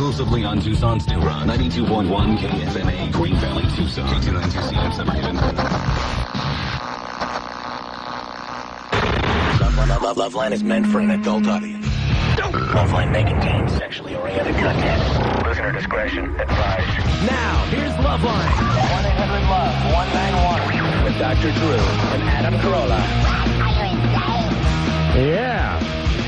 exclusively on Tucson's new run. 92.1 KFMA, Green Valley, Tucson. K292CM, Summerhaven. Loveline is meant for an adult audience. Loveline may contain sexually oriented content. Listener discretion advised. Now, here's Loveline. 1-800-LOVE-191 with Dr. Drew and Adam Carolla. Yeah.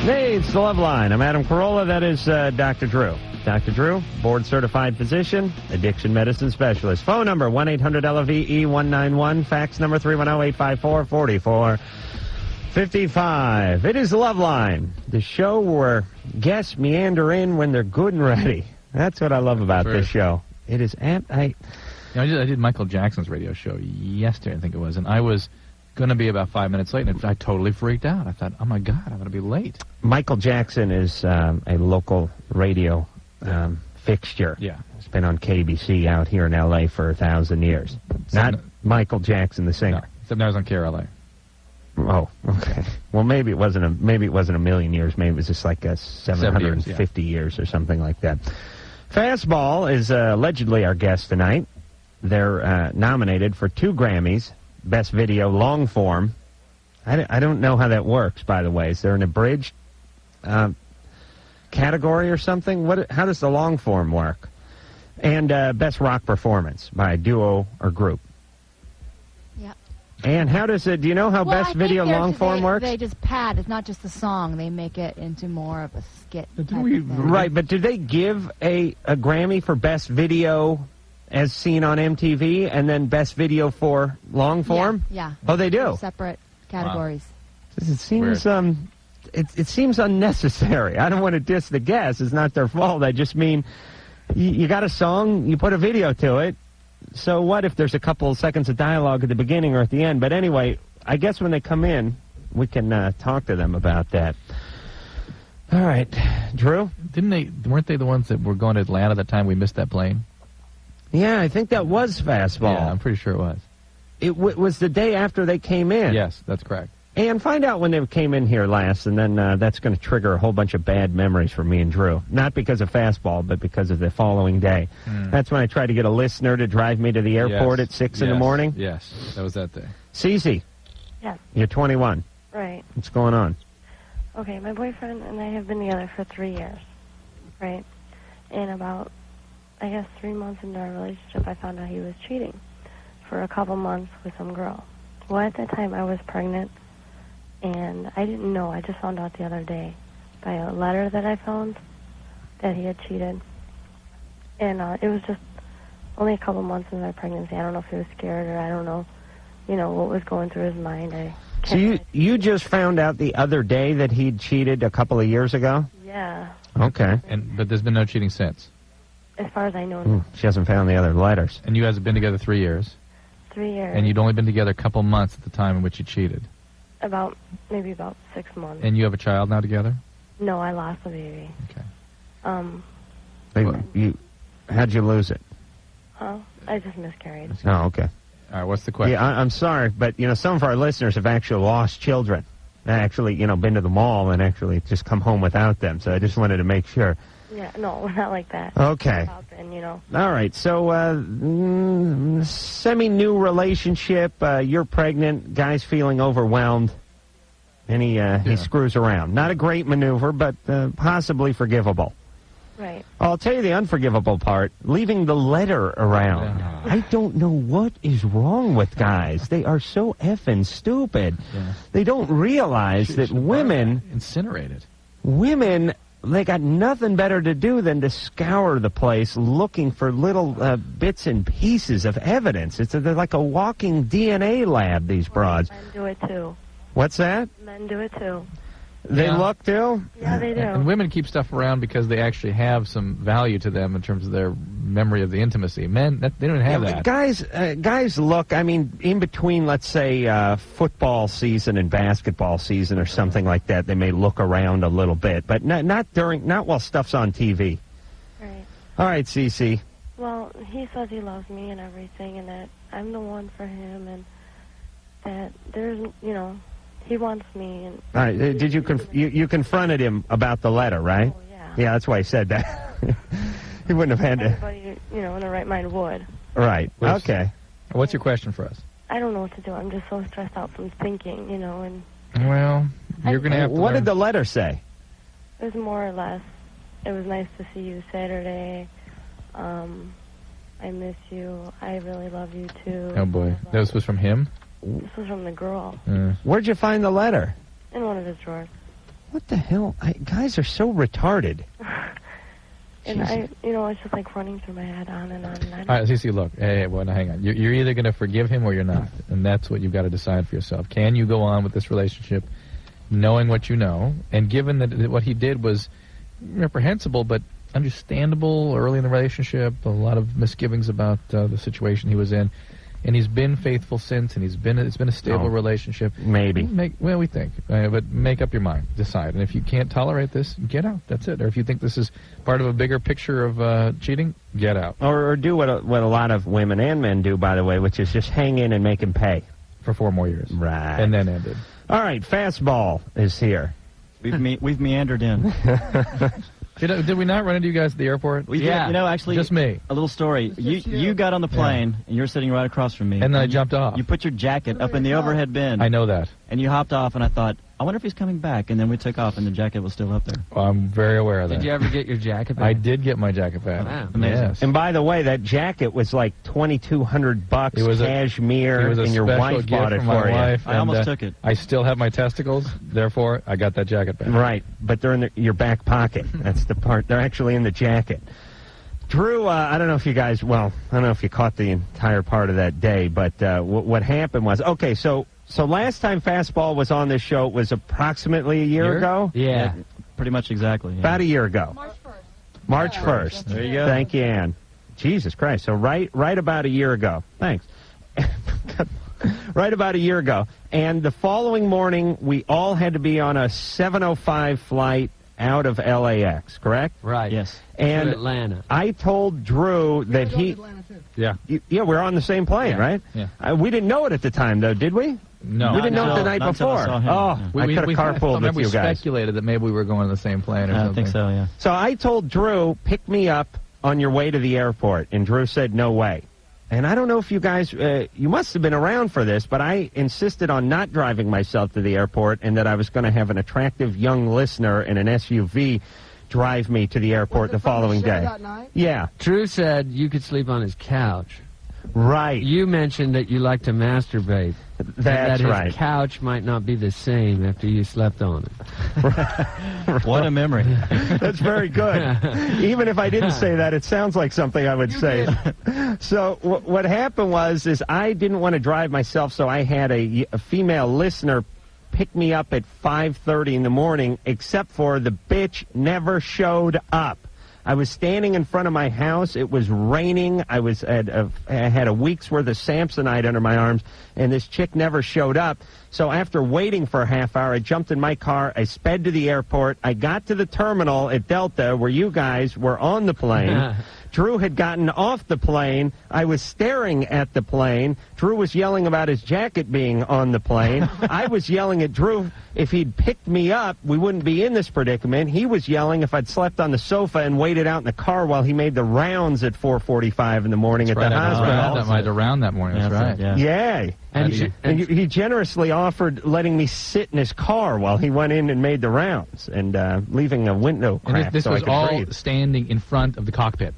Hey, it's the Loveline. I'm Adam Carolla. That is Dr. Drew. Dr. Drew, board-certified physician, addiction medicine specialist. Phone number, 1-800-LOVE-191. Fax number, 310-854-4455. It is the Loveline, the show where guests meander in when they're good and ready. That's what I love about this show. It is I did Michael Jackson's radio show yesterday, I think it was, and I was going to be about 5 minutes late, and I totally freaked out. I thought, oh, my God, I'm going to be late. Michael Jackson is a local radio fixture. Yeah. It's been on KBC out here in L.A. for 1,000 years. Not Michael Jackson, the singer. No, except now I was on Carolla. Oh, okay. Well, maybe it wasn't a million years. Maybe it was just like 750 years or something like that. Fastball is allegedly our guest tonight. They're nominated for 2 Grammys, Best Video Long Form. I don't know how that works, by the way. Is there an abridged category or something? How does the long form work? And Best Rock Performance by duo or group. Yeah. And how does it? Do you know how Best Video Long Form works? They just pad. It's not just a song. They make it into more of a skit. Right, but do they give a Grammy for Best Video as seen on MTV and then Best Video for long form? Yeah. Oh, they do? Separate categories. Wow. It seems it seems unnecessary. I don't want to diss the guests. It's not their fault. I just mean you got a song, you put a video to it. So what if there's a couple of seconds of dialogue at the beginning or at the end? But anyway, I guess when they come in, we can talk to them about that. All right. Drew? Weren't they the ones that were going to Atlanta at the time we missed that plane? Yeah, I think that was Fastball. Yeah, I'm pretty sure it was. It was the day after they came in. Yes, that's correct. And find out when they came in here last, and then that's going to trigger a whole bunch of bad memories for me and Drew. Not because of Fastball, but because of the following day. That's when I tried to get a listener to drive me to the airport at 6 in the morning. Yes, that was that day. Cece. Yes. You're 21. Right. What's going on? Okay, my boyfriend and I have been together for 3 years, right? And about, I guess, 3 months into our relationship, I found out he was cheating for a couple months with some girl. Well, at that time, I was pregnant, and I didn't know. I just found out the other day by a letter that I found that he had cheated. And it was just only a couple months into my pregnancy. I don't know if he was scared or I don't know, what was going through his mind. So you just found out the other day that he'd cheated a couple of years ago? Yeah. Okay. But there's been no cheating since? As far as I know. She hasn't found the other letters. And you guys have been together 3 years? 3 years. And you'd only been together a couple months at the time in which you cheated? Maybe about 6 months. And you have a child now together? No, I lost the baby. Okay. How'd you lose it? Huh? I just miscarried. Oh, okay. All right, what's the question? Yeah, I'm sorry, but, some of our listeners have actually lost children. Actually, been to the mall and actually just come home without them. So I just wanted to make sure. Yeah, no, not like that. Okay. All right, so semi-new relationship, you're pregnant, guy's feeling overwhelmed, and he screws around. Not a great maneuver, but possibly forgivable. Right. I'll tell you the unforgivable part, leaving the letter around. Yeah. I don't know what is wrong with guys. They are so effing stupid. Yeah. They don't realize that women... Incinerated. Women... They got nothing better to do than to scour the place looking for little bits and pieces of evidence. They're like a walking DNA lab, these broads. Men do it, too. What's that? Men do it, too. They look, too? Yeah, they do. And women keep stuff around because they actually have some value to them in terms of their memory of the intimacy. Men, they don't have that. Guys look, in between, let's say, football season and basketball season or something like that, they may look around a little bit, but not while stuff's on TV. Right. All right, Cece. Well, he says he loves me and everything, and that I'm the one for him, and that there's, he wants me. And all right, did you confronted him about the letter, right? Oh, yeah. Yeah, that's why I said that. He wouldn't have had to. Everybody, in the right mind would. Right. Okay. What's your question for us? I don't know what to do. I'm just so stressed out from thinking, and... Well, you're going to have to What learn. did the letter say? It was more or less, it was nice to see you Saturday. I miss you. I really love you, too. Oh, boy. This was from him? This was from the girl. Where'd you find the letter? In one of his drawers. What the hell? Guys are so retarded. And it's just like running through my head on and on and on. All right, Cece, look. Hey, well, now, hang on. You're either going to forgive him or you're not. And that's what you've got to decide for yourself. Can you go on with this relationship knowing what you know? And given that what he did was reprehensible but understandable early in the relationship, a lot of misgivings about the situation he was in. And he's been faithful since, and it's been a stable relationship. Maybe. We think. But make up your mind. Decide. And if you can't tolerate this, get out. That's it. Or if you think this is part of a bigger picture of cheating, get out. Or do what a lot of women and men do, by the way, which is just hang in and make him pay. For 4 more years. Right. And then end it. All right, Fastball is here. We've meandered in. Did we not run into you guys at the airport? We did. Actually, just me. A little story. You got on the plane, and you're sitting right across from me. And then I jumped off. You put your jacket up in the overhead bin. I know that. And you hopped off, and I thought, I wonder if he's coming back. And then we took off, and the jacket was still up there. Well, I'm very aware of that. Did you ever get your jacket back? I did get my jacket back. Wow. Amazing. Yes. And by the way, that jacket was like $2,200. It was cashmere, and your wife bought it for you. I almost took it. I still have my testicles, therefore I got that jacket back. Right, but they're in your back pocket. That's the part. They're actually in the jacket. Drew, I don't know if you guys, I don't know if you caught the entire part of that day, but what happened was, okay, so last time Fastball was on this show was approximately a year ago? Yeah. Pretty much exactly. Yeah. About a year ago. March 1st. March 1st. There you go. Thank you, Ann. Jesus Christ. So right about a year ago. Thanks. Right about a year ago. And the following morning, we all had to be on a 7:05 flight out of LAX, correct? Right. Yes. And to Atlanta. I told Drew that he... Yeah. Yeah, we're on the same plane, right? Yeah. We didn't know it at the time, though, did we? No. We didn't know it the night not until before. I saw him. I could have carpooled with you we guys. speculated that maybe we were going on the same plane or something. I think so, yeah. So I told Drew, pick me up on your way to the airport, and Drew said, no way. And I don't know if you guys, you must have been around for this, but I insisted on not driving myself to the airport and that I was going to have an attractive young listener in an SUV drive me to the airport the following day. That night? Yeah. Drew said you could sleep on his couch. Right. You mentioned that you like to masturbate. That's and that right. his couch might not be the same after you slept on it. What a memory. That's very good. Even if I didn't say that, it sounds like something I would say. So what happened was I didn't want to drive myself, so I had a female listener pick me up at 5:30 in the morning, except for the bitch never showed up. I was standing in front of my house. It was raining. I had a week's worth of Samsonite under my arms, and this chick never showed up. So after waiting for a half hour, I jumped in my car. I sped to the airport. I got to the terminal at Delta where you guys were on the plane. Drew had gotten off the plane. I was staring at the plane. Drew was yelling about his jacket being on the plane. I was yelling at Drew if he'd picked me up, we wouldn't be in this predicament. He was yelling if I'd slept on the sofa and waited out in the car while he made the rounds at 4:45 in the morning at the hospital. I had around that morning. That's right. Yeah. And he generously offered letting me sit in his car while he went in and made the rounds and leaving a window crack this so I was could all breathe. standing in front of the cockpit.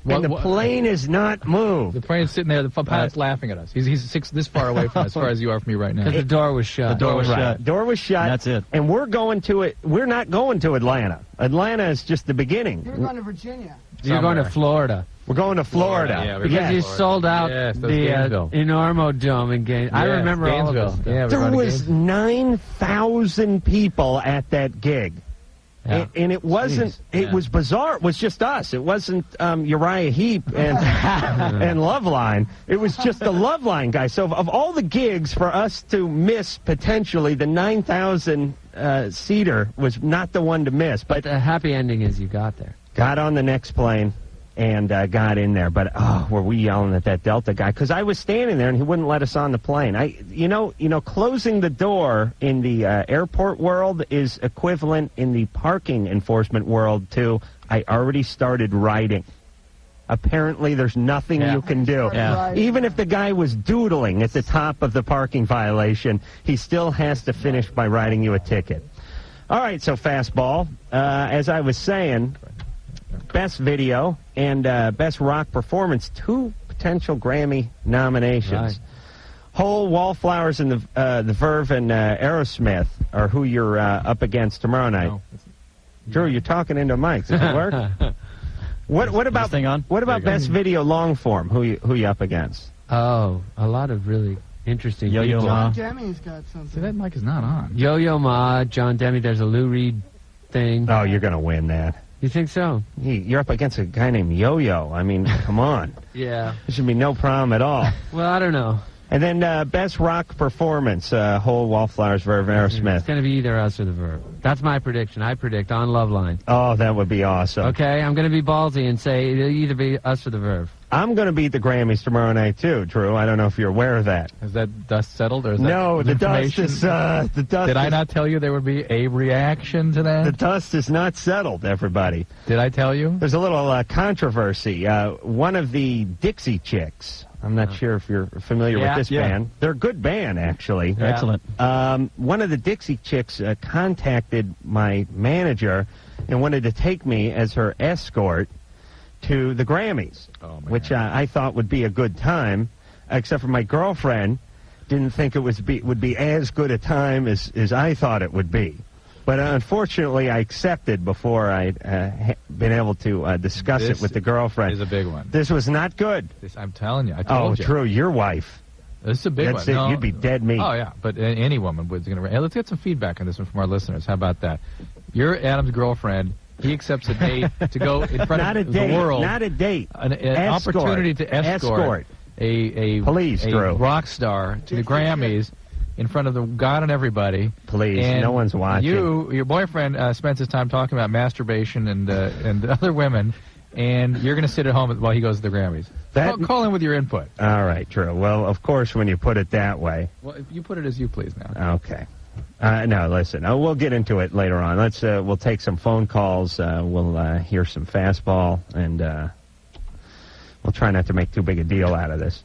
And the plane is not moved. The plane's sitting there. The pilot's laughing at us. He's this far away from us, as far as you are from me right now. Because the door was shut. The door was shut. Door was shut. And that's it. And we're going to it. We're not going to Atlanta. Atlanta is just the beginning. You're going to Virginia. You're going to Florida. We're going to Florida. Yeah, Because you sold out the Enormo Dome in Gainesville. I remember all of this. Yeah, there was 9,000 people at that gig. Yeah. And it wasn't, it was bizarre. It was just us. It wasn't Uriah Heep and Loveline. It was just the Loveline guy. So of all the gigs for us to miss potentially, the 9,000 seater was not the one to miss. But the happy ending is you got there. Got on the next plane. and got in there. But were we yelling at that Delta guy? Because I was standing there and he wouldn't let us on the plane. Closing the door in the airport world is equivalent in the parking enforcement world to I already started writing. Apparently, there's nothing you can do. Yeah. Even if the guy was doodling at the top of the parking violation, he still has to finish by writing you a ticket. All right, so Fastball, as I was saying, best video and best rock performance, 2 potential Grammy nominations. Right. Hole, Wallflowers, and the Verve and Aerosmith are who you're up against tomorrow night. No. Drew, you're talking into mics. Does it work? What about best video long form? Who you up against? Oh, a lot of really interesting Yo-Yo people. Ma. John Demi's got something. See, that mic is not on. Yo-Yo Ma, John Demi. There's a Lou Reed thing. Oh, you're going to win that. You think so? You're up against a guy named Yo-Yo. I mean, come on. Yeah. There should be no problem at all. Well, I don't know. And then best rock performance, Hole, Wallflowers, Verve, Aerosmith. It's going to be either us or the Verve. That's my prediction. I predict on Loveline. Oh, that would be awesome. Okay, I'm going to be ballsy and say it'll either be us or the Verve. I'm going to beat the Grammys tomorrow night, too, Drew. I don't know if you're aware of that. Is that dust settled? Or is No, that the dust information? is... the dust Did I is- not tell you there would be a reaction to that? The dust is not settled, everybody. Did I tell you? There's a little controversy. One of the Dixie Chicks, I'm not sure if you're familiar with this band. They're a good band, actually. They're excellent. One of the Dixie Chicks contacted my manager and wanted to take me as her escort to the Grammys, which I thought would be a good time, except for my girlfriend didn't think it would be as good a time as I thought it would be. But unfortunately, I accepted before I'd been able to discuss it with the girlfriend. This is a big one. This was not good. I'm telling you. I told you. Drew, your wife. This is a big That's one. it. No. You'd be dead meat. Oh, yeah. But any woman was going to... Hey, let's get some feedback on this one from our listeners. How about that? You're Adam's girlfriend. He accepts a date to go in front Not a of date. the world. Not a date. An Escort. opportunity to escort a rock star to the Grammys in front of the God and everybody. Please, and no one's watching. Your boyfriend spends his time talking about masturbation and other women, and you're going to sit at home while he goes to the Grammys. Call in with your input. All right, Drew. Well, of course, when you put it that way. Well, if you put it as you please now. Okay. No, listen. We'll get into it later on. We'll take some phone calls. We'll hear some Fastball, and we'll try not to make too big a deal out of this.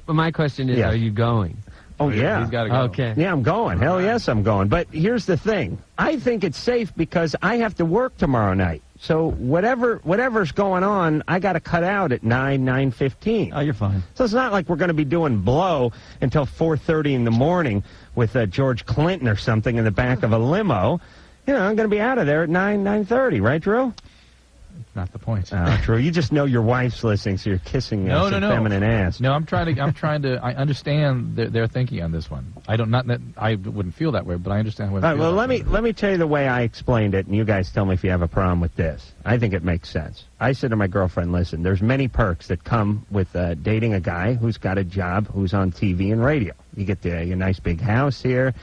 My question is, are you going? Oh, yeah. He's got to go. Okay. Yeah, I'm going. Hell yes, I'm going. But here's the thing. I think it's safe because I have to work tomorrow night. So whatever's going on, I got to cut out at 9:15. Oh, you're fine. So it's not like we're going to be doing blow until 4:30 in the morning with George Clinton or something in the back of a limo. You know, I'm going to be out of there at 9:30, right, Drew? Not the point. Drew, you just know your wife's listening, so you're kissing some feminine ass. No, I'm trying to. I understand their thinking on this one. I wouldn't feel that way, but I understand how. All right, well, let me tell you the way I explained it, and you guys tell me if you have a problem with this. I think it makes sense. I said to my girlfriend, "Listen, there's many perks that come with dating a guy who's got a job, who's on TV and radio. You get your nice big house here."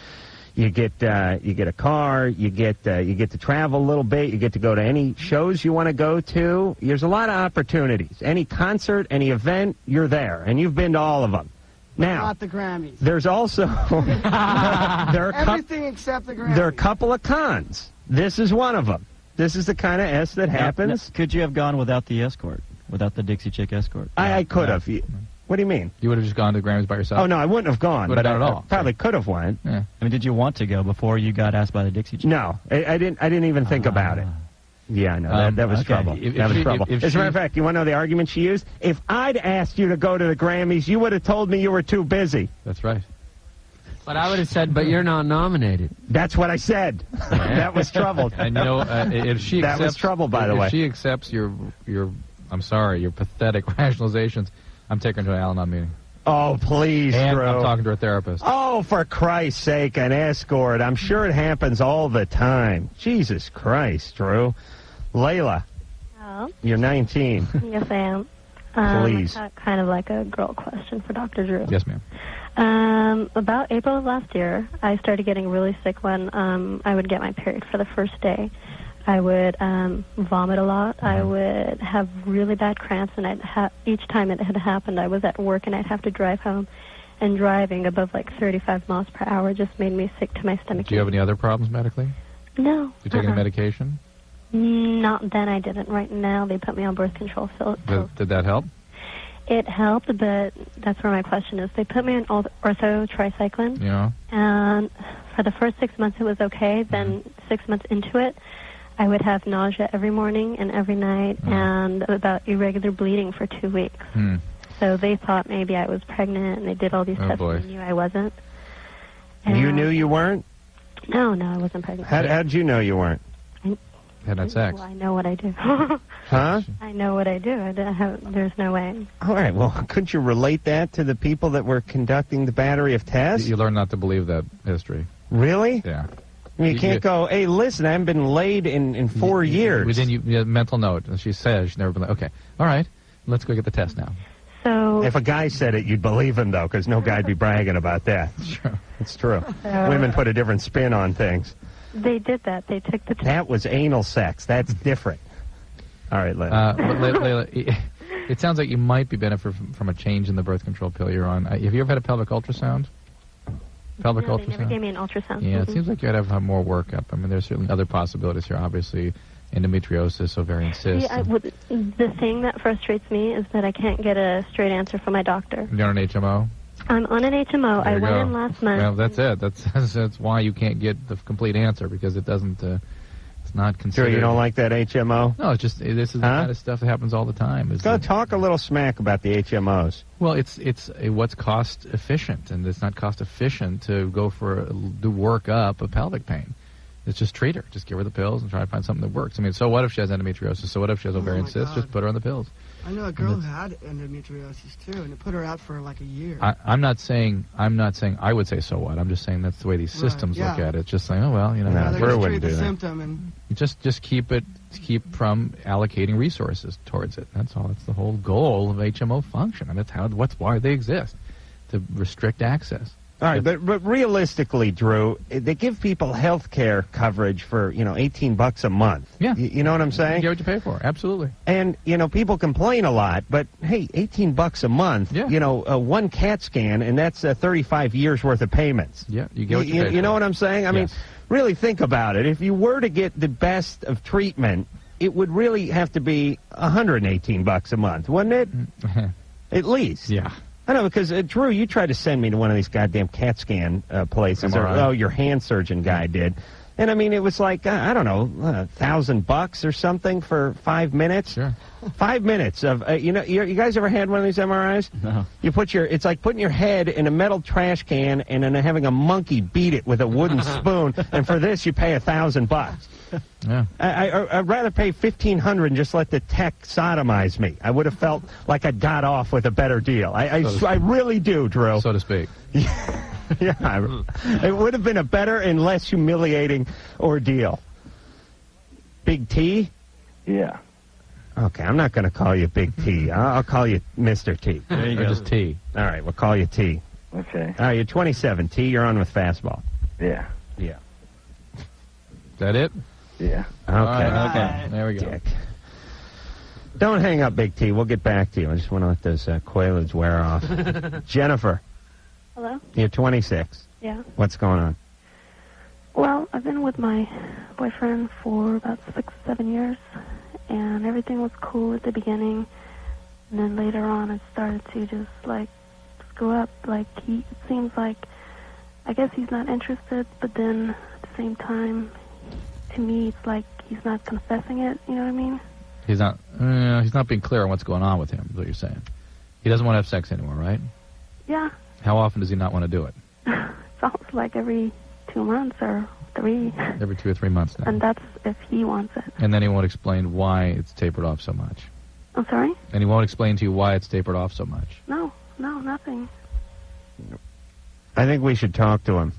You get a car. You get to travel a little bit. You get to go to any shows you want to go to. There's a lot of opportunities. Any concert, any event, you're there, and you've been to all of them. Now, not the Grammys. There's also everything except the Grammys. There are a couple of cons. This is one of them. This is the kind of S that happens. Now, could you have gone without the escort, without the Dixie Chick escort? I could have. What do you mean? You would have just gone to the Grammys by yourself? Oh, no, I wouldn't have gone. But I at all. Probably could have went. Yeah. I mean, did you want to go before you got asked by the Dixie Chick? No, I didn't even think about it. Yeah, I know. That was trouble. That was trouble. As a matter of fact, you want to know the argument she used? If I'd asked you to go to the Grammys, you would have told me you were too busy. That's right. But I would have said, but you're not nominated. That's what I said. That was trouble. And you know, if she accepts, that was trouble, by the way. If she accepts your pathetic rationalizations, I'm taking her to an Al-Anon meeting. Oh, please, and Drew. I'm talking to a therapist. Oh, for Christ's sake, an escort. I'm sure it happens all the time. Jesus Christ, Drew. Layla. Hello? You're 19. Yes, I am. Please. Kind of like a girl question for Dr. Drew. Yes, ma'am. About April of last year, I started getting really sick when I would get my period for the first day. I would vomit a lot. I would have really bad cramps, and each time it had happened, I was at work, and I'd have to drive home. And driving above like 35 miles per hour just made me sick to my stomach. Do you have any other problems medically? No. Do you take any medication? Not then. I didn't. Right now, they put me on birth control pills. Did that help? It helped, but that's where my question is. They put me on ortho tricycline. Yeah. And for the first 6 months, it was okay. Then 6 months into it, I would have nausea every morning and every night, and about irregular bleeding for 2 weeks. So they thought maybe I was pregnant, and they did all these tests, and they knew I wasn't. And you knew you weren't? No, I wasn't pregnant. How did you know you weren't? Had that sex. Well, I know what I do. Huh? I know what I do. There's no way. All right, well, couldn't you relate that to the people that were conducting the battery of tests? You learn not to believe that history. Really? Yeah. You can't go, hey, listen, I haven't been laid in 4 years. Within mental note, and she says she's never been laid. Okay, all right, let's go get the test now. So if a guy said it, you'd believe him, though, because no guy'd be bragging about that. Sure. It's true. Women put a different spin on things. They did that. They took the test. That was anal sex. That's different. All right, Layla. But Layla, it sounds like you might be benefiting from a change in the birth control pill you're on. Have you ever had a pelvic ultrasound? Pelvic ultrasound? They never gave me an ultrasound. Yeah, it seems like you ought to have more workup. I mean, there's certainly other possibilities here, obviously. Endometriosis, ovarian cyst. Yeah, the thing that frustrates me is that I can't get a straight answer from my doctor. You're on an HMO? I'm on an HMO. I went in last month. Well, that's it. That's why you can't get the complete answer, because it doesn't. It's not considered. Sure, you don't like that HMO? No, it's just this is the kind of stuff that happens all the time. Go talk a little smack about the HMOs. Well, it's what's cost efficient, and it's not cost efficient to go do work up a pelvic pain. It's just treat her. Just give her the pills and try to find something that works. I mean, so what if she has endometriosis? So what if she has ovarian cysts? Just put her on the pills. I know a girl who had endometriosis too, and it put her out for like a year. I'm not saying I would say so what. I'm just saying that's the way these systems look at it. Just saying, oh well, you know, we wouldn't do that. Symptom and just keep from allocating resources towards it. That's all. That's the whole goal of HMO function, and that's why they exist, to restrict access. All right, but realistically, Drew, they give people health care coverage for, $18 a month. Yeah. You know what I'm saying? You get what you pay for, absolutely. And, people complain a lot, but, hey, $18 a month, one CAT scan, and that's 35 years' worth of payments. Yeah, you get what you pay for. You know what I'm saying? I mean, really think about it. If you were to get the best of treatment, it would really have to be $118 a month, wouldn't it? At least. Yeah. I know, because, Drew, you tried to send me to one of these goddamn CAT scan places. Your hand surgeon guy did. And, I mean, it was like, I don't know, $1,000 or something for 5 minutes. Sure. 5 minutes of, you guys ever had one of these MRIs? No. It's like putting your head in a metal trash can and then having a monkey beat it with a wooden spoon, and for this you pay $1,000. Yeah. I'd rather pay $1,500 and just let the tech sodomize me. I would have felt like I got off with a better deal. I really do, Drew. So to speak. Yeah, it would have been a better and less humiliating ordeal. Big T? Yeah. Okay, I'm not going to call you Big T. I'll call you Mr. T. There you go. Just T. All right, we'll call you T. Okay. All right, you're 27. T, you're on with Fastball. Yeah. Yeah. Is that it? Yeah. Okay. There we go. Dick. Don't hang up, Big T. We'll get back to you. I just want to let those Quaaludes wear off. Jennifer. Hello? You're 26. Yeah. What's going on? Well, I've been with my boyfriend for about 6-7 years, and everything was cool at the beginning, and then later on it started to just go up. Like, it seems like, I guess he's not interested, but then at the same time, to me, it's like he's not confessing it, you know what I mean? He's not being clear on what's going on with him, is what you're saying. He doesn't want to have sex anymore, right? Yeah. How often does he not want to do it? It's almost like every 2 months or 3. Every 2 or 3 months now. And that's if he wants it. And then he won't explain why it's tapered off so much. I'm sorry? And he won't explain to you why it's tapered off so much. No, nothing. I think we should talk to him.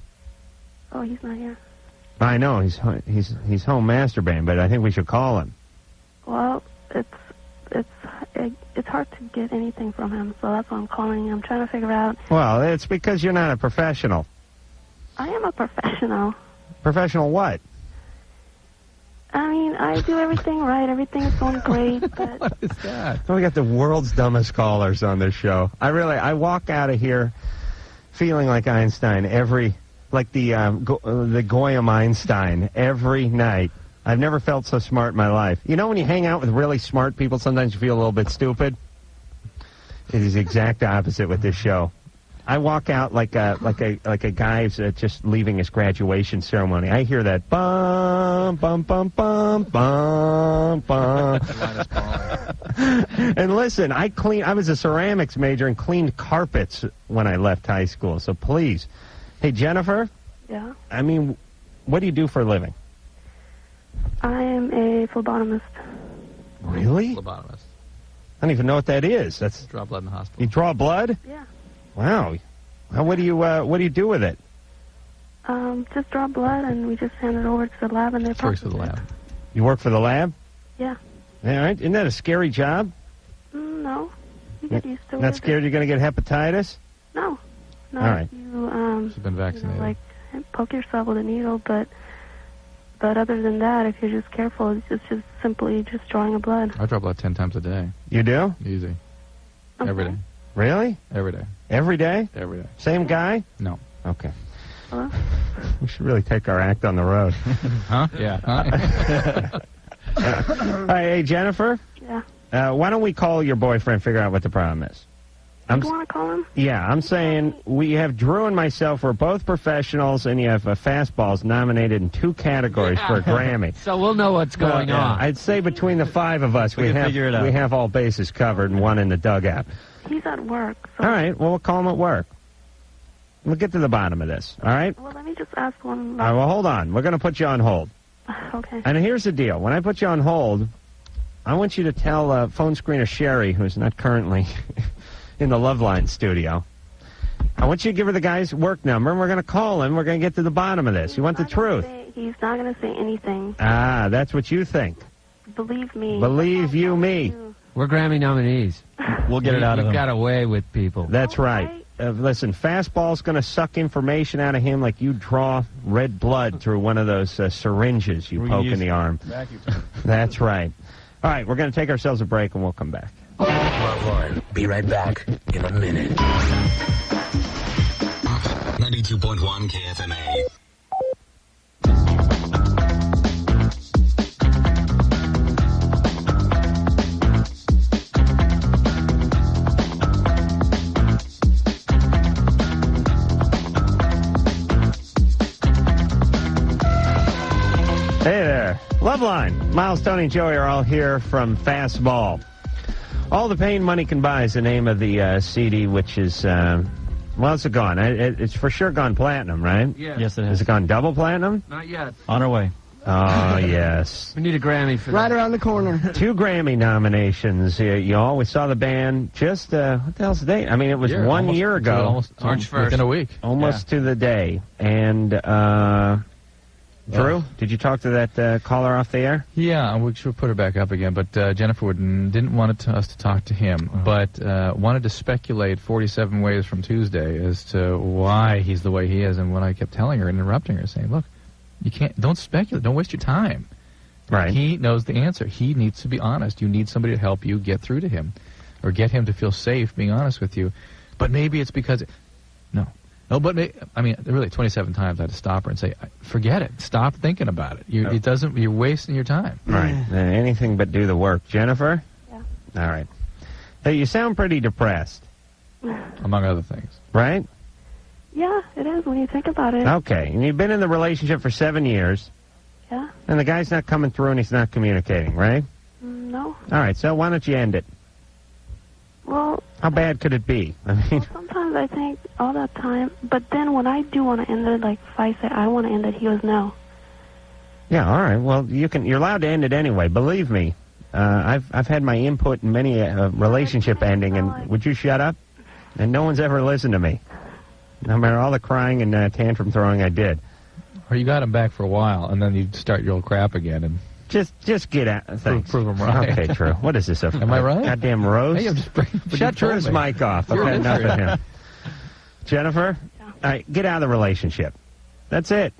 Oh, he's not here. I know, he's home masturbating, but I think we should call him. Well, it's hard to get anything from him, so that's why I'm calling. I'm trying to figure out. Well, it's because you're not a professional. I am a professional. Professional what? I mean, I do everything right. Everything is going great. But What is that? We got the world's dumbest callers on this show. I walk out of here feeling like Einstein like the Goyam Einstein every night. I've never felt so smart in my life. You know when you hang out with really smart people, sometimes you feel a little bit stupid? It is the exact opposite with this show. I walk out like a guy who's just leaving his graduation ceremony. I hear that bum bum bum bum bum bum. And listen, I was a ceramics major and cleaned carpets when I left high school. So please, hey Jennifer. yeah, I mean, what do you do for a living? I am a phlebotomist. Really? Phlebotomist. I don't even know what that is. That's Draw blood in the hospital. you draw blood? Yeah. Wow. Well, what do you do with it? Just draw blood, and we just hand it over to the lab, and they Works for process the it. lab. You work for the lab? Yeah. All right. Isn't that a scary job? No. You get used to it. Not scared you're going to get hepatitis? No. No. All right. You, She's been vaccinated. like, poke yourself with a needle, but other than that, if you're just careful, it's just simply just drawing a blood. I draw blood 10 times a day. You do? Easy. Okay. Every day. Really? Every day. Every day? Every day. Same guy? No. Okay. Hello? We should really take our act on the road. Huh? Yeah. Huh? Hi, hey, Jennifer? Yeah. Why don't we call your boyfriend, figure out what the problem is? You want to call him? Yeah, I'm saying we have Drew and myself. We're both professionals, and you have Fastballs nominated in 2 categories for a Grammy. So we'll know what's going on. I'd say between the 5 of us, We can figure it out. we have all bases covered and one in the dugout. He's at work. So. All right, well, we'll call him at work. We'll get to the bottom of this, all right? Well, let me just ask one. All right, well, hold on. We're going to put you on hold. Okay. And here's the deal. When I put you on hold, I want you to tell phone screener Sherry, who's not currently in the Loveline studio, I want you to give her the guy's work number, and we're going to call him. We're going to get to the bottom of this. You want the truth? He's not going to say anything. Ah, that's what you think. Believe me. Believe you me. We're Grammy nominees. We'll get it out of You've him. got away with people. That's right. Listen, Fastball's going to suck information out of him like you draw red blood through one of those syringes you poke in the arm. That's right. All right, we're going to take ourselves a break, and we'll come back. Loveline. Be right back in a minute. 92.1 KFMA. Hey there. Loveline. Miles, Tony, and Joey are all here from Fastball. All the Pain Money Can Buy is the name of the CD, which is, well, it's gone. It's for sure gone platinum, right? Yeah. Yes, it Has is. it gone double platinum? Not yet. On our way. Oh, yes. We need a Grammy for Right that. around the corner. 2 Grammy nominations. You always saw the band just, what the hell's the date? I mean, it was 1 year ago. Almost March 1st. Within a week. Almost to the day. And, Drew, did you talk to that caller off the air? Yeah, we should put her back up again, but Jennifer didn't want us to talk to him, but wanted to speculate 47 ways from Tuesday as to why he's the way he is, and when I kept telling her and interrupting her, saying, look, don't speculate, don't waste your time. Right. He knows the answer. He needs to be honest. You need somebody to help you get through to him, or get him to feel safe being honest with you. But maybe it's because... No, but I mean, really, 27 times I had to stop her and say, "Forget it. Stop thinking about it. You're wasting your time." Right. Anything but do the work, Jennifer. Yeah. All right. Hey, you sound pretty depressed, Among other things. right? Yeah, it is when you think about it. Okay. And you've been in the relationship for 7 years, Yeah. and the guy's not coming through, and he's not communicating, right? No. All right. So why don't you end it? Well, How bad could it be? I mean, sometimes I think all that time, but then when I do want to end it, like if I say I want to end it, he goes no. yeah. All right. Well, you're allowed to end it anyway. Believe me, I've had my input in many relationship ending, and would you shut up? And no one's ever listened to me, no matter all the crying and tantrum throwing I did. Or you got him back for a while, and then you start your old crap again, and Just get out. Thanks. Prove him right. Okay, true. What is this? Am I right? Goddamn roast. Hey, I'm just bringing up what Shut you told Drew's me. mic off. I've You're had enough of different. him. Jennifer, all right, get out of the relationship. That's it.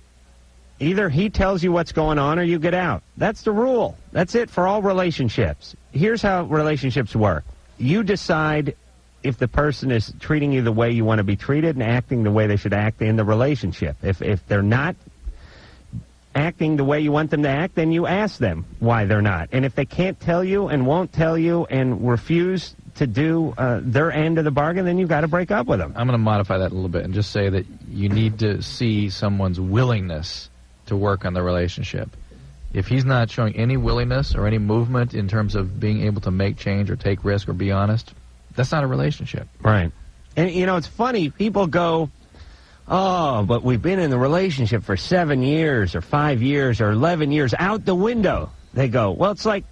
Either he tells you what's going on or you get out. That's the rule. That's it for all relationships. Here's how relationships work. You decide if the person is treating you the way you want to be treated and acting the way they should act in the relationship. If they're not acting the way you want them to act, then you ask them why they're not. And if they can't tell you and won't tell you and refuse to do their end of the bargain, then you've got to break up with them. I'm going to modify that a little bit and just say that you need to see someone's willingness to work on the relationship. If he's not showing any willingness or any movement in terms of being able to make change or take risk or be honest, that's not a relationship. Right. And, you know, it's funny. People go, oh, but we've been in the relationship for 7 years or 5 years or 11 years. Out the window, they go. Well, it's like,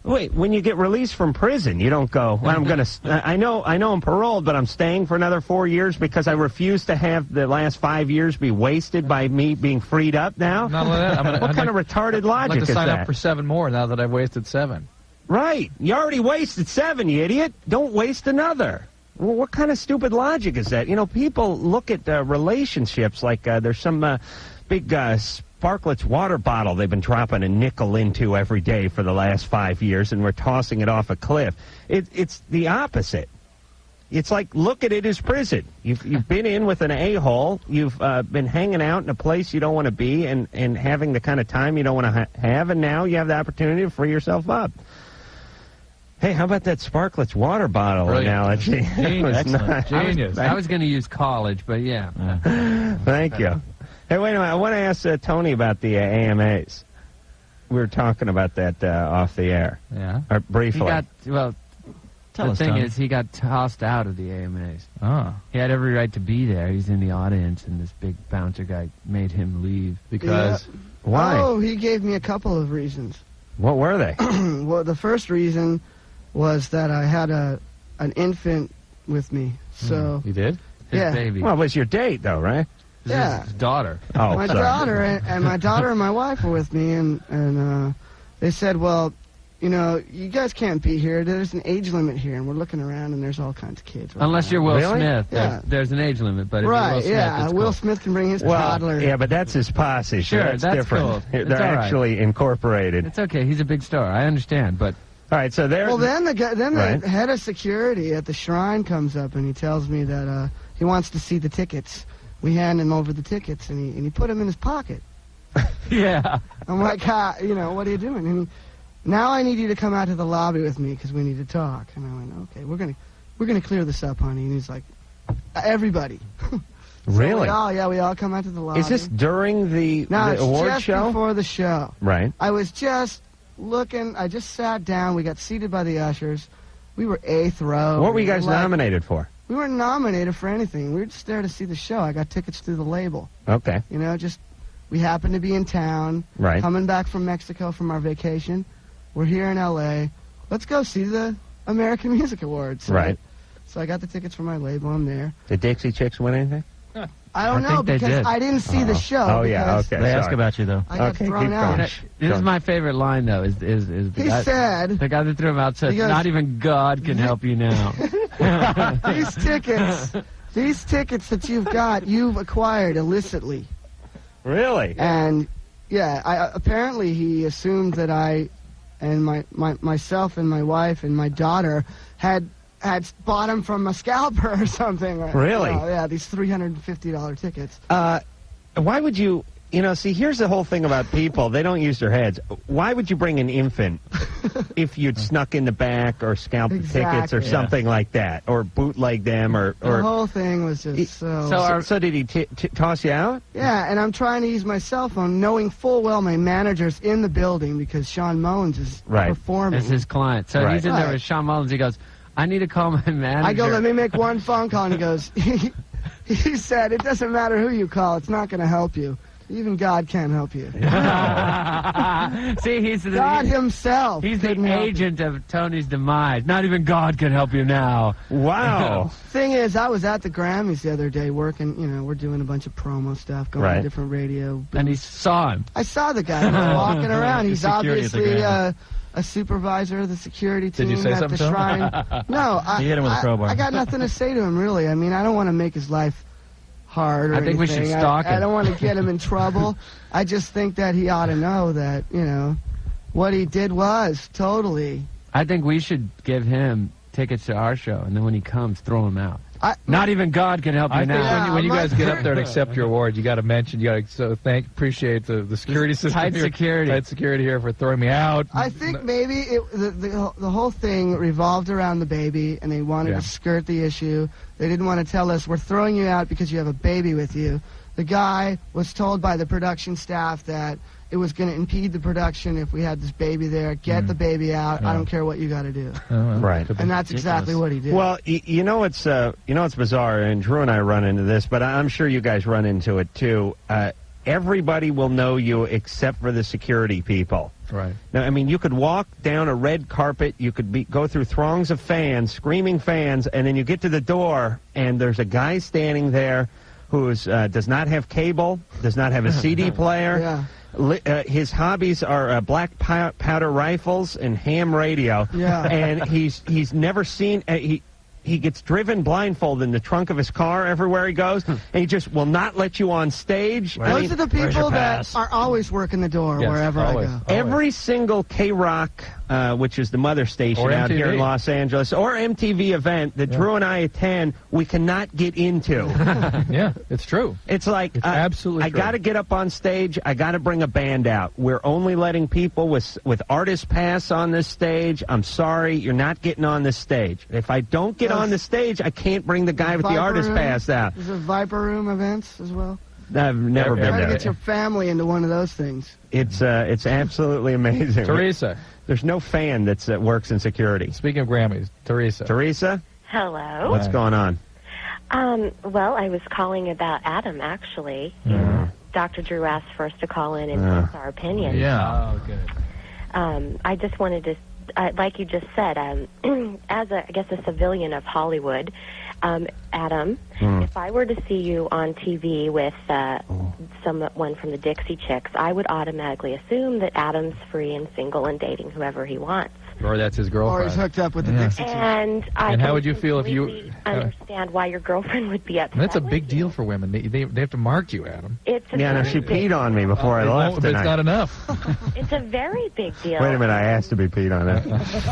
wait, when you get released from prison, you don't go, well, I'm going to, I know I'm paroled, but I'm staying for another 4 years because I refuse to have the last 5 years be wasted by me being freed up now? Not only that, what kind of retarded logic is that? I'd like to sign up for 7 more now that I've wasted 7. Right. You already wasted 7, you idiot. Don't waste another. Well, what kind of stupid logic is that? You know, people look at relationships like there's some big Sparkletts water bottle they've been dropping a nickel into every day for the last 5 years, and we're tossing it off a cliff. It's the opposite. It's like, look at it as prison. You've been in with an a-hole. You've been hanging out in a place you don't want to be and having the kind of time you don't want to have, and now you have the opportunity to free yourself up. Hey, how about that Sparkletts water bottle analogy? Excellent. Genius. I was going to use college, but yeah. Thank you. Hey, wait a minute. I want to ask Tony about the AMAs. We were talking about that off the air. Yeah. Or briefly. The thing is, he got tossed out of the AMAs. Oh. He had every right to be there. He's in the audience, and this big bouncer guy made him leave. Because? Yeah. Why? Oh, he gave me a couple of reasons. What were they? Well, the first reason was that I had an infant with me. So You did? His baby. Well, it was your date, though, right? Yeah. His daughter. Oh, my sorry. daughter and my daughter and my wife were with me, and they said, well, you know, you guys can't be here. There's an age limit here, and we're looking around, and there's all kinds of kids. Unless you're Will Really? Smith, Yeah. there's an age limit. But if you're Will Smith, yeah. it's Will cool. Smith can bring his toddler. Yeah, but that's his posse. Sure, that's that's different. cool. They're It's all right. actually incorporated. It's okay. He's a big star. I understand, but All right, so there. Well, then Right. the head of security at the shrine comes up and he tells me that he wants to see the tickets. We hand him over the tickets and he put them in his pocket. yeah. I'm like, you know, what are you doing? And now I need you to come out to the lobby with me because we need to talk. And I went, okay, we're gonna clear this up, honey. And he's like, everybody. Really? We all come out to the lobby. Is this during the No, award it's just show? before the show. Right. I was just looking. I just sat down. We got seated by the ushers. We were 8th row. What were you guys nominated for? We weren't nominated for anything. We were just there to see the show. I got tickets through the label. Okay. You know, just we happened to be in town. Right. Coming back from Mexico from our vacation. We're here in L.A. Let's go see the American Music Awards. Right. So I got the tickets for my label. I'm there. Did Dixie Chicks win anything? I don't know think they because did. I didn't see the show. Oh, yeah, because okay. They sorry. ask about you, though. I got Okay, thrown keep out. going. This is my favorite line, though, is the He guy, said, the guy that threw him out said, He goes- not even God can help you now. these tickets that you've acquired illicitly. Really? And yeah, apparently he assumed that I and myself and my wife and my daughter had bought them from a scalper or something. Really? Yeah, these $350 tickets. Why would you, see, here's the whole thing about people. They don't use their heads. Why would you bring an infant if you'd snuck in the back or scalped the tickets or Exactly. something like that? Or bootleg them or... The whole thing was just So did he toss you out? Yeah, and I'm trying to use my cell phone, knowing full well my manager's in the building because Sean Mullins is performing. As his client. So he's in there with Sean Mullins. He goes, I need to call my manager. I go, let me make one phone call, and he goes, he said, it doesn't matter who you call, it's not going to help you. Even God can't help you. See, he's God himself. He's the couldn't help you. agent of Tony's demise. Not even God can help you now. Wow. Thing is, I was at the Grammys the other day working, we're doing a bunch of promo stuff, going to different radio. And he saw him. I saw the guy walking around. He's Security at the obviously Grammys. a supervisor of the security team Did you say at something the to him? shrine. No, You hit him with a crowbar. I got nothing to say to him, really. I mean, I don't want to make his life hard or I think we should anything. stalk him. I don't want to get him in trouble. I just think that he ought to know that, you know, what he did was totally. I think we should give him tickets to our show, and then when he comes, throw him out. Not even God can help you I now. think when you guys get up there and accept your award, you got to mention, appreciate the security system. Tight security here for throwing me out. I think maybe the whole thing revolved around the baby, and they wanted to skirt the issue. They didn't want to tell us, we're throwing you out because you have a baby with you. The guy was told by the production staff that it was going to impede the production if we had this baby there. Get the baby out. Yeah. I don't care what you got to do. Right. And that's exactly what he did. Well, you know it's bizarre, and Drew and I run into this, but I'm sure you guys run into it too. Everybody will know you except for the security people. Right. Now, I mean, you could walk down a red carpet, you could go through throngs of fans, screaming fans, and then you get to the door, and there's a guy standing there who does not have cable, does not have a CD player. Yeah. His hobbies are black powder rifles and ham radio. Yeah. And he's never seen... He gets driven blindfolded in the trunk of his car everywhere he goes, and he just will not let you on stage. Those are the people that are always working the door wherever I go. Every single K-Rock, which is the mother station out here in Los Angeles, or MTV event that Drew and I attend, we cannot get into. Yeah, it's true. It's like, it's absolutely I got to get up on stage. I got to bring a band out. We're only letting people with artist pass on this stage. I'm sorry, you're not getting on this stage. If I don't get on the stage, I can't bring the guy with the artist pass out. Is there Viper Room events as well? I've never been there. Try to get your family into one of those things. It's absolutely amazing. Teresa. There's no fan that works in security. Speaking of Grammys, Teresa. Teresa? Hello. What's going on? Well, I was calling about Adam, actually. Dr. Drew asked for us to call in and voice our opinion. Yeah. Oh, good. I just wanted to, like you just said, as a civilian of Hollywood, Adam, if I were to see you on TV with someone from the Dixie Chicks, I would automatically assume that Adam's free and single and dating whoever he wants. Or that's his girlfriend. Or he's hooked up with the Dixie Chicks. And I how would you feel if you understand why your girlfriend would be upset? That's a big deal for women. They have to mark you, Adam. It's no, she peed on me before I left but tonight. it's not enough. It's a very big deal. Wait a minute, I asked to be peed on.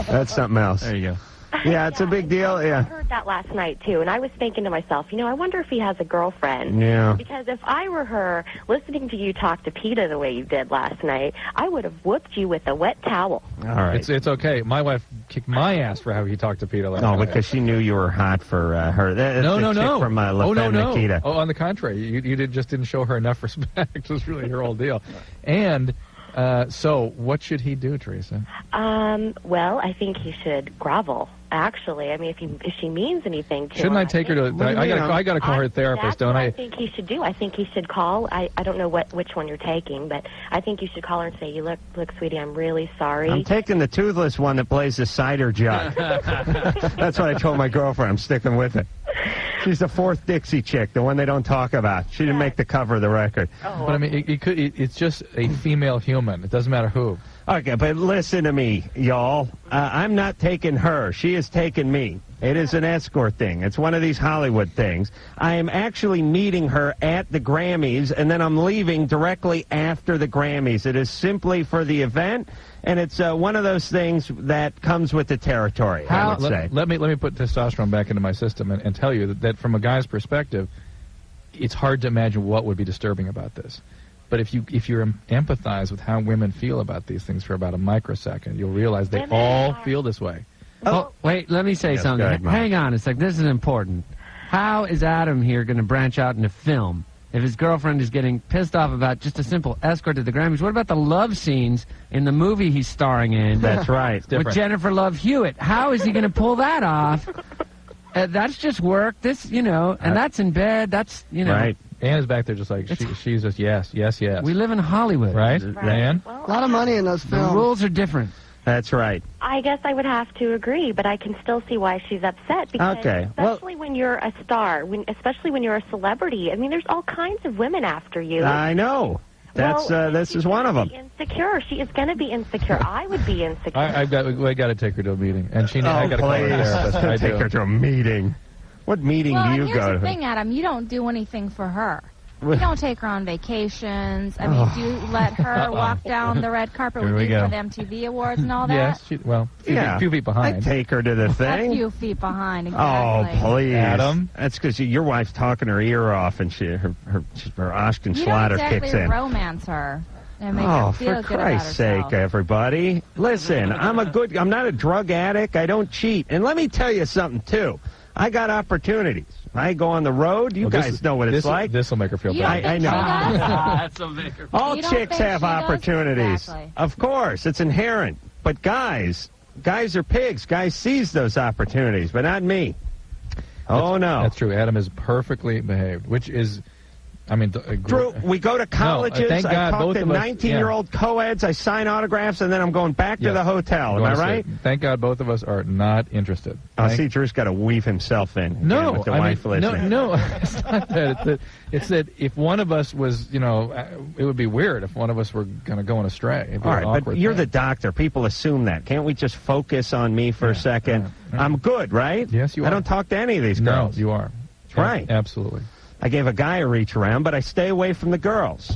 That's something else. There you go. Yeah, it's a big deal. Yeah. I heard that last night, too, and I was thinking to myself, I wonder if he has a girlfriend. Yeah. Because if I were her, listening to you talk to PETA the way you did last night, I would have whooped you with a wet towel. All right. It's okay. My wife kicked my ass for how he talked to PETA last night. No, because she knew you were hot for her. No. From Nikita. Oh, on the contrary. You just didn't show her enough respect. It was really her whole deal. And... so, what should he do, Teresa? Well, I think he should grovel. Actually, I mean, if she means anything to him. Shouldn't I take her to? I got to call her therapist, don't I? I think he should do. I think he should call. I don't know which one you're taking, but I think you should call her and say, "You look, sweetie, I'm really sorry." I'm taking the toothless one that plays the cider jug. That's what I told my girlfriend. I'm sticking with it. She's the fourth Dixie chick, the one they don't talk about. She didn't make the cover of the record. Oh, but I mean, it's just a female human. It doesn't matter who. Okay, but listen to me, y'all. I'm not taking her. She is taking me. It is an escort thing. It's one of these Hollywood things. I am actually meeting her at the Grammys, and then I'm leaving directly after the Grammys. It is simply for the event, and it's one of those things that comes with the territory, I would say. Let me put testosterone back into my system and tell you that from a guy's perspective, it's hard to imagine what would be disturbing about this. But if you empathize with how women feel about these things for about a microsecond, you'll realize they all feel this way. Oh, wait, let me say something. Ahead, hang on a sec. This is important. How is Adam here going to branch out into film if his girlfriend is getting pissed off about just a simple escort to the Grammys? What about the love scenes in the movie he's starring in? That's right. With Jennifer Love Hewitt. How is he going to pull that off? That's just work. And that's in bed. That's, Right. Anna's back there just like, she's just yes. We live in Hollywood. Right? Ann? Well, A lot of money in those films. The rules are different. That's right. I guess I would have to agree, but I can still see why she's upset. Because especially when you're a star, especially when you're a celebrity. I mean, there's all kinds of women after you. I know. This is one of them. Insecure. She is going to be insecure. I would be insecure. I got to take her to a meeting, and I got to call her therapist. Take her to a meeting. What meeting do you here's go the to? thing, Adam. You don't do anything for her. You don't take her on vacations. I mean, do you let her walk down the red carpet with you for the MTV Awards and all that? Yes, a few feet behind. I take her to the thing. A few feet behind, exactly. Oh, please. Adam. That's because your wife's talking her ear off and her Ashken Schlatter kicks in. You don't exactly romance her. And make Oh, her feel for good about Christ's sake, herself. everybody. Listen, I'm not a drug addict. I don't cheat. And let me tell you something, too. I got opportunities. I go on the road. You guys know what it's like. This will make her feel better. I know. That'll make her. All chicks have opportunities. Exactly. Of course, it's inherent. But guys are pigs. Guys seize those opportunities, but not me. No. That's true. Adam is perfectly behaved, which is, I mean... Drew, we go to colleges. Thank God, I talk both to of us, 19-year-old co-eds. I sign autographs, and then I'm going back to the hotel. Am I right? Thank God both of us are not interested. See, Drew's got to weave himself in. No, with the wife listening. no, it's not that. It's that if one of us was, it would be weird if one of us were kind of going astray. All right, but you're the doctor. People assume that. Can't we just focus on me for a second? I'm good, right? Yes, you are. I don't talk to any of these girls. No, you are. That's right. Absolutely. I gave a guy a reach around, but I stay away from the girls.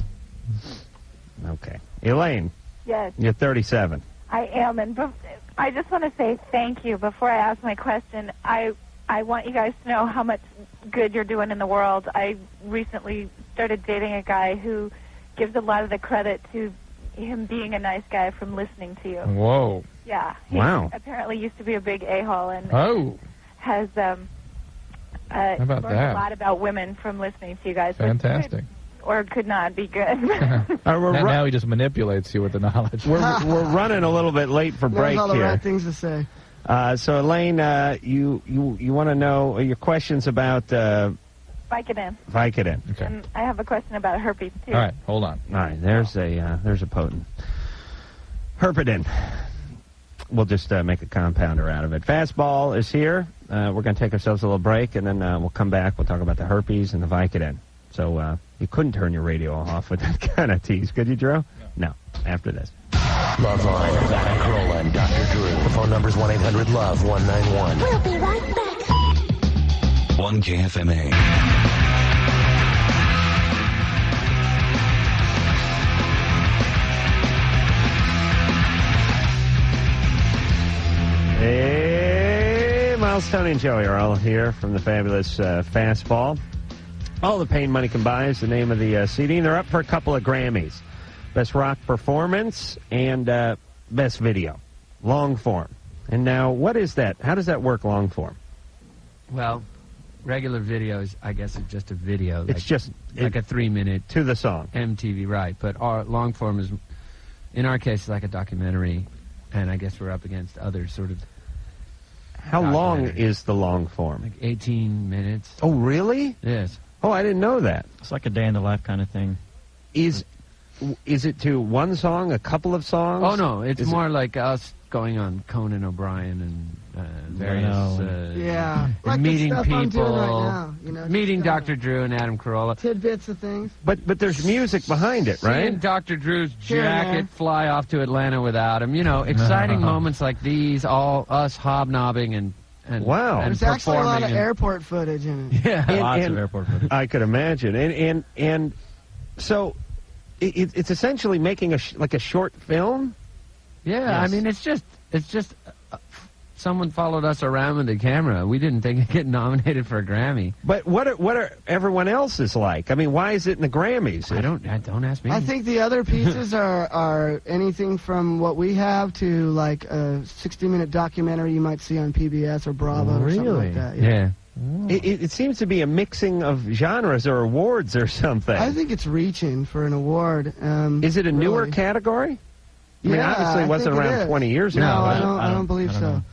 Okay. Elaine. Yes. You're 37. I am, and I just want to say thank you before I ask my question. I want you guys to know how much good you're doing in the world. I recently started dating a guy who gives a lot of the credit to him being a nice guy from listening to you. Whoa. Yeah. He apparently used to be a big a-hole and has how about learned that? a lot about women from listening to you guys. Fantastic. Or could not be good. Now he just manipulates you with the knowledge. We're running a little bit late for break There's all the here. right things to say. So Elaine, you want to know your questions about Vicodin. Vicodin. Okay. And I have a question about herpes too. All right, hold on. All right, there's a potent Herpidin. We'll just make a compounder out of it. Fastball is here. We're going to take ourselves a little break, and then we'll come back. We'll talk about the herpes and the Vicodin. So you couldn't turn your radio off with that kind of tease, could you, Drew? No. After this. Loveline with Adam Carolla and Dr. Drew. The phone number's 1-800-LOVE-191. We'll be right back. 1 KFMA. Hey, Miles, Tony, and Joey are all here from the fabulous Fastball. All the Pain Money Can Buy is the name of the CD, and they're up for a couple of Grammys. Best Rock Performance and Best Video. Long form. And now, what is that? How does that work, long form? Well, regular videos, I guess, is just a video. It's just... like a 3-minute... To the song. MTV, right. But our long form is, in our case, like a documentary, and I guess we're up against other sort of... How long is the long form? Like 18 minutes. Oh, really? Yes. Oh, I didn't know that. It's like a day in the life kind of thing. Is it to one song, a couple of songs? Oh, no. It's more like us going on Conan O'Brien and various... like meeting the stuff people. I'm doing right now, meeting Dr. Drew and Adam Carolla. Tidbits of things. But there's music behind it, right? Seeing Dr. Drew's Here and jacket there. fly off to Atlanta without him. Exciting moments like these, all us hobnobbing and wow. and There's actually a lot of performing airport footage in it. Yeah. Lots of airport footage. I could imagine. And so it's essentially making a short film? Yeah, I mean, it's just someone followed us around with the camera. We didn't think it'd get nominated for a Grammy. But what are everyone else's like? I mean, why is it in the Grammys? Don't ask me. I think the other pieces are anything from what we have to like a 60-minute documentary you might see on PBS or Bravo or something like that. Yeah. It seems to be a mixing of genres or awards or something. I think it's reaching for an award. Is it a newer really. category? I mean, obviously it wasn't around 20 years ago. No, I don't believe so.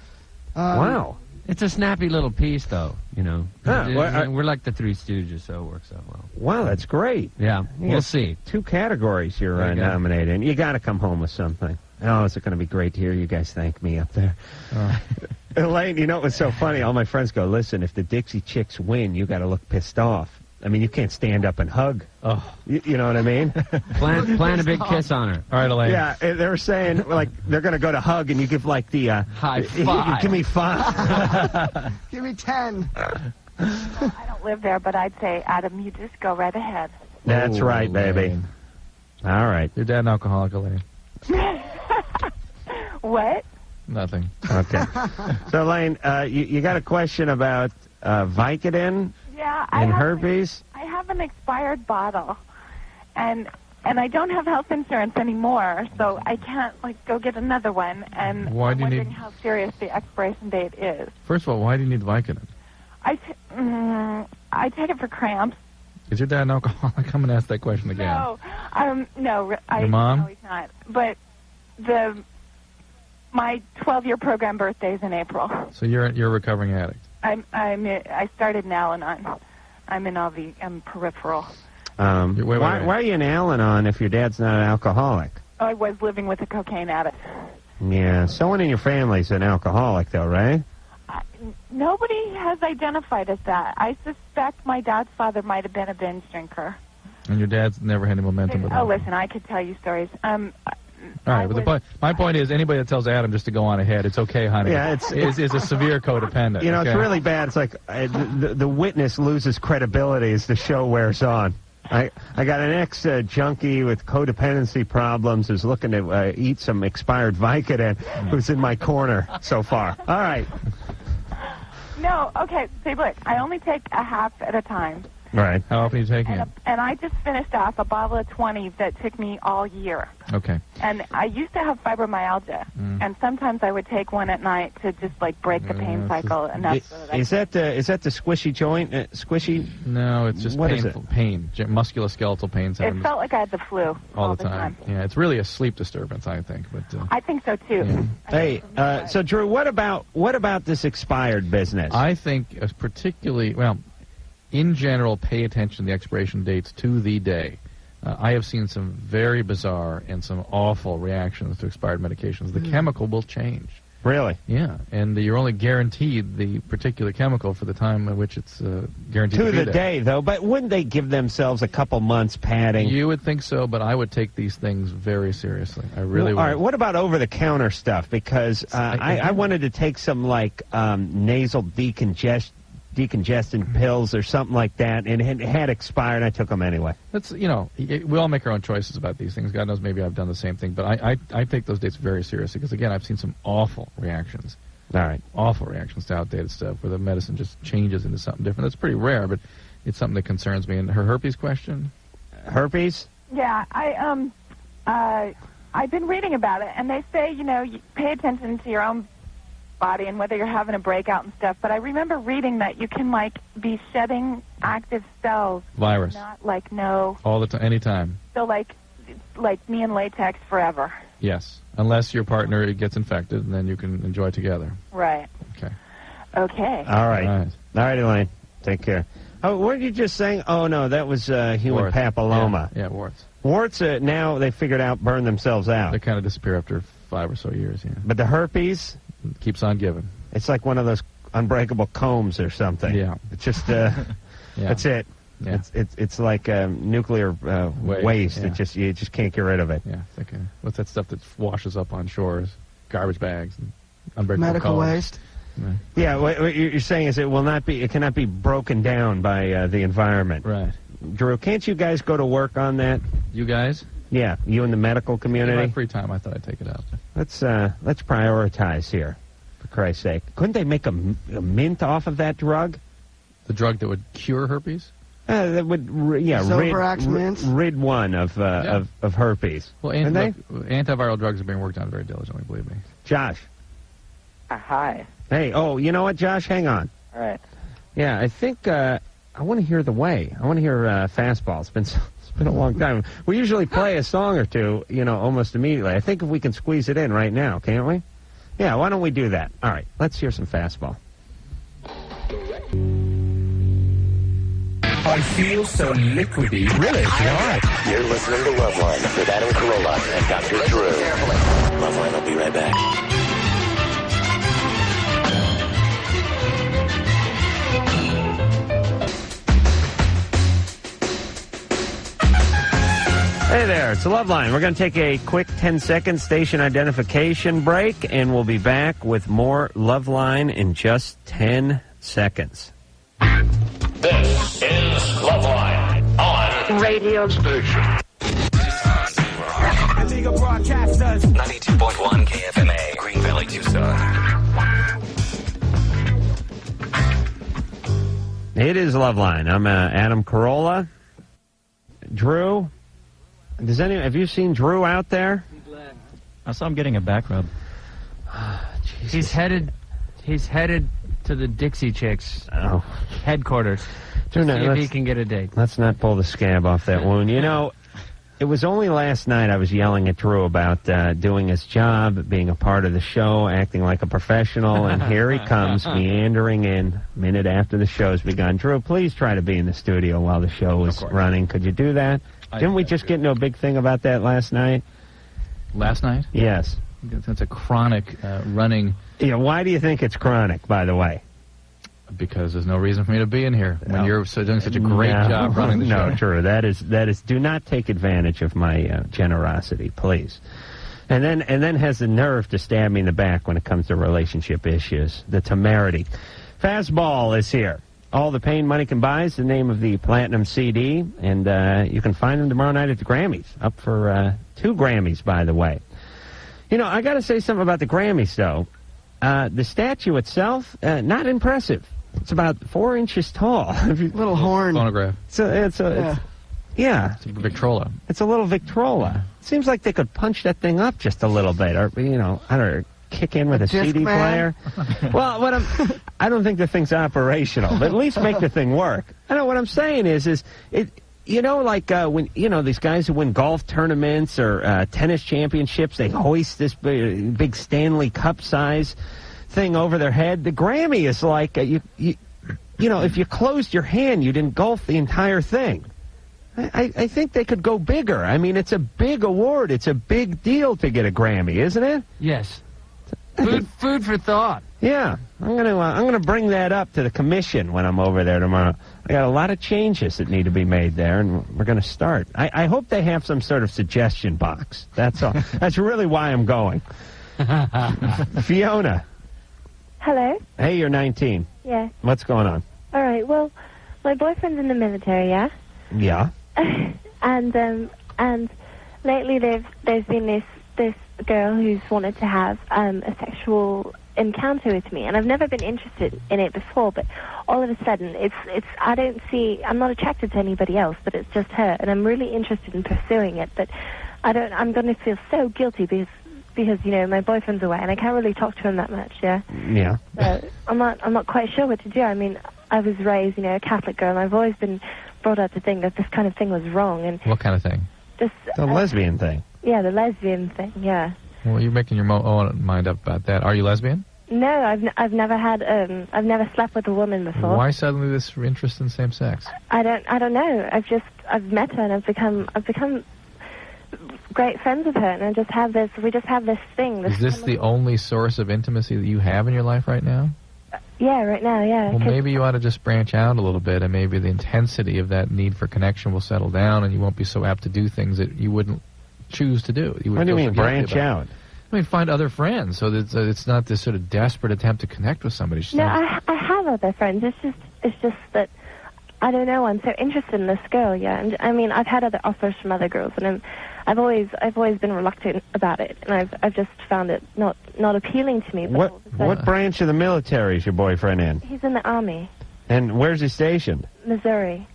Wow. It's a snappy little piece, though, Huh, we're like the Three Stooges, so it works out well. Wow, that's great. Yeah, we'll see. 2 categories you're There you go. nominated in. You got to come home with something. Oh, is it going to be great to hear you guys thank me up there? Elaine, you know what was so funny? All my friends go, listen, if the Dixie Chicks win, you got to look pissed off. I mean, you can't stand up and hug. Oh, you know what I mean? Plan a big kiss on her. All right, Elaine. Yeah, they were saying, like, they're going to go to hug, and you give, like, the... High five. Give me 5. Give me 10. Well, I don't live there, but I'd say, Adam, you just go right ahead. That's right, baby. Elaine. All right. Your dad an alcoholic, Elaine? What? Nothing. Okay. So, Elaine, you got a question about Vicodin Yeah, and herpes? I have an expired bottle, and I don't have health insurance anymore, so I can't go get another one. And Why I'm do you wondering need? how serious the expiration date is. First of all, why do you need Vicodin? I take it for cramps. Is your dad an alcoholic? I'm going to ask that question again. No, no. Your mom? No, he's not. But my 12-year program birthday is in April. So you're a recovering addict. I started in Al-Anon. I'm peripheral. Wait. Why are you in Al-Anon if your dad's not an alcoholic? I was living with a cocaine addict. Yeah, someone in your family's an alcoholic, though, right? Nobody has identified as that. I suspect my dad's father might have been a binge drinker. And your dad's never had any momentum with Oh, listen, I could tell you stories. All right, but my point is, anybody that tells Adam just to go on ahead, it's okay, honey. Yeah, is a severe codependent. You know, okay? it's really bad. It's like the witness loses credibility as the show wears on. I got an ex-junkie with codependency problems who's looking to eat some expired Vicodin who's in my corner so far. All right. No, okay, see, look, I only take a half at a time. Right. How often are you taking it? And I just finished off a bottle of 20 that took me all year. Okay. And I used to have fibromyalgia, and sometimes I would take one at night to just break the pain cycle. And that's Is that the squishy joint? Squishy? No, it's just What painful is it? pain, musculoskeletal pain. It felt like I had the flu all the time. Yeah, it's really a sleep disturbance, I think. But I think so too. Yeah. Hey, so Drew, what about this expired business? I think particularly, in general, pay attention to the expiration dates to the day. I have seen some very bizarre and some awful reactions to expired medications. The chemical will change. Really? Yeah, and you're only guaranteed the particular chemical for the time in which it's guaranteed to be the there. day, though. But wouldn't they give themselves a couple months padding? You would think so, but I would take these things very seriously. I really would. All right, what about over-the-counter stuff? Because I wanted to take some, nasal decongestant pills or something like that, and it had expired. I took them anyway. We all make our own choices about these things. God knows, maybe I've done the same thing, but I take those dates very seriously because, again, I've seen some awful reactions. All right. Awful reactions to outdated stuff where the medicine just changes into something different. That's pretty rare, but it's something that concerns me. And her herpes question? Herpes? Yeah, I've been reading about it, and they say, you pay attention to your own body and whether you're having a breakout and stuff. But I remember reading that you can be shedding active cells. Virus. Not no. All the time, anytime. So like me and latex forever. Yes, unless your partner gets infected, and then you can enjoy together. Right. Okay. Okay. All right, Elaine. Take care. Oh, what did you just saying? Oh no, that was human Warts. papilloma. Yeah, warts. Warts now they figured out burn themselves out. They kind of disappear after 5 or so years. Yeah. But the herpes keeps on giving. It's like one of those unbreakable combs or something. Yeah. It's just that's it. Yeah. It's like nuclear waste. Yeah. You just can't get rid of it. Yeah. It's like what's that stuff that washes up on shores? Garbage bags and unbreakable Medical combs. waste. Right. Yeah. What you're saying is it cannot be broken down by the environment. Right. Drew, can't you guys go to work on that? You guys? Yeah, you in the medical community. In my free time, I thought I'd take it out. Let's prioritize here, for Christ's sake. Couldn't they make a mint off of that drug? The drug that would cure herpes? That would, Zovirax mint? rid one of herpes. Well, antiviral drugs are being worked on very diligently, believe me. Josh. Hi. Hey, you know what, Josh? Hang on. All right. Yeah, I think I want to hear The Way. I want to hear Fastball. It's been a long time. We usually play a song or two, almost immediately. I think if we can squeeze it in right now, can't we? Yeah, why don't we do that? All right, let's hear some Fastball. I feel so liquidy. Really? Why? You're listening to Loveline with Adam Carolla and Dr. Drew. Loveline will be right back. Hey there, it's the Loveline. We're going to take a quick 10-second station identification break, and we'll be back with more Loveline in just 10 seconds. radio station. Illegal broadcasters. 92.1 KFMA, Green Valley, Tucson. It is Loveline. I'm Adam Carolla. Drew, have you seen Drew out there? I saw him getting a back rub. He's headed to the Dixie Chicks headquarters to see if he can get a date. Let's not pull the scab off that wound. You know, it was only last night I was yelling at Drew about doing his job, being a part of the show, acting like a professional, and here he comes meandering in a minute after the show's begun. Drew, please try to be in the studio while the show is running. Could you do that? Didn't we just get into a big thing about that last night? Last night? Yes. That's a chronic running. Yeah, why do you think it's chronic, by the way? Because there's no reason for me to be in here when you're doing such a great job running the show. No, Drew, that is. Do not take advantage of my generosity, please. And then has the nerve to stab me in the back when it comes to relationship issues. The temerity. Fastball is here. All the Pain Money Can Buy is the name of the Platinum CD, and you can find them tomorrow night at the Grammys. Up for 2 Grammys, by the way. You know, I got to say something about the Grammys, though. The statue itself, not impressive. It's about 4 inches tall. Little horn. Phonograph. It's a Victrola. It's a little Victrola. It seems like they could punch that thing up just a little bit, or I don't know, kick in with a CD player. Well, I don't think the thing's operational, but at least make the thing work. I know what I'm saying is it. You know, like when these guys who win golf tournaments or tennis championships, they hoist this big Stanley Cup size thing over their head. The Grammy is like you know, if you closed your hand, you'd engulf the entire thing. I think they could go bigger. I mean, it's a big award. It's a big deal to get a Grammy, isn't it? Yes. Food for thought. Yeah, I'm gonna bring that up to the commission when I'm over there tomorrow. I got a lot of changes that need to be made there, and we're gonna start. I hope they have some sort of suggestion box. That's all. That's really why I'm going. Fiona. Hello? Hey, you're 19. Yeah. What's going on? All right, well, my boyfriend's in the military, yeah? Yeah. and lately there's been this girl who's wanted to have a sexual encounter with me, and I've never been interested in it before, but all of a sudden I'm not attracted to anybody else, but it's just her, and I'm really interested in pursuing it, but I'm going to feel so guilty because you know, my boyfriend's away and I can't really talk to him that much, yeah? Yeah. So I'm not quite sure what to do. I mean, I was raised, you know, a Catholic girl, and I've always been brought up to think that this kind of thing was wrong. And what kind of thing? Just the lesbian thing. Yeah, the lesbian thing, yeah. Well, you're making your own mind up about that. Are you lesbian? No, I've never had I've never slept with a woman before. Why suddenly this interest in same sex? I don't know. I've met her and I've become great friends with her, and we just have this thing. Is this the only source of intimacy that you have in your life right now? Yeah, right now, yeah. Well, maybe you ought to just branch out a little bit, and maybe the intensity of that need for connection will settle down, and you won't be so apt to do things that you wouldn't choose to do. What do you mean, branch out? I mean, find other friends, so that it's not this sort of desperate attempt to connect with somebody. No, I have other friends. It's just that I don't know. I'm so interested in this girl, yeah. And I mean, I've had other offers from other girls, and I've always been reluctant about it, and I've just found it not appealing to me. But what branch of the military is your boyfriend in? He's in the Army. And where's he stationed? Missouri.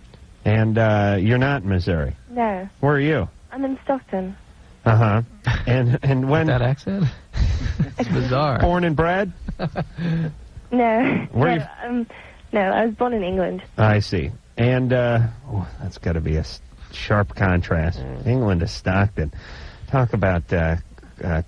And you're not in Missouri? No. Where are you? I'm in Stockton. Uh-huh. And when... That accent? It's bizarre. Born and bred? No. Where no, I was born in England. I see. And, that's got to be a sharp contrast. England to Stockton. Talk about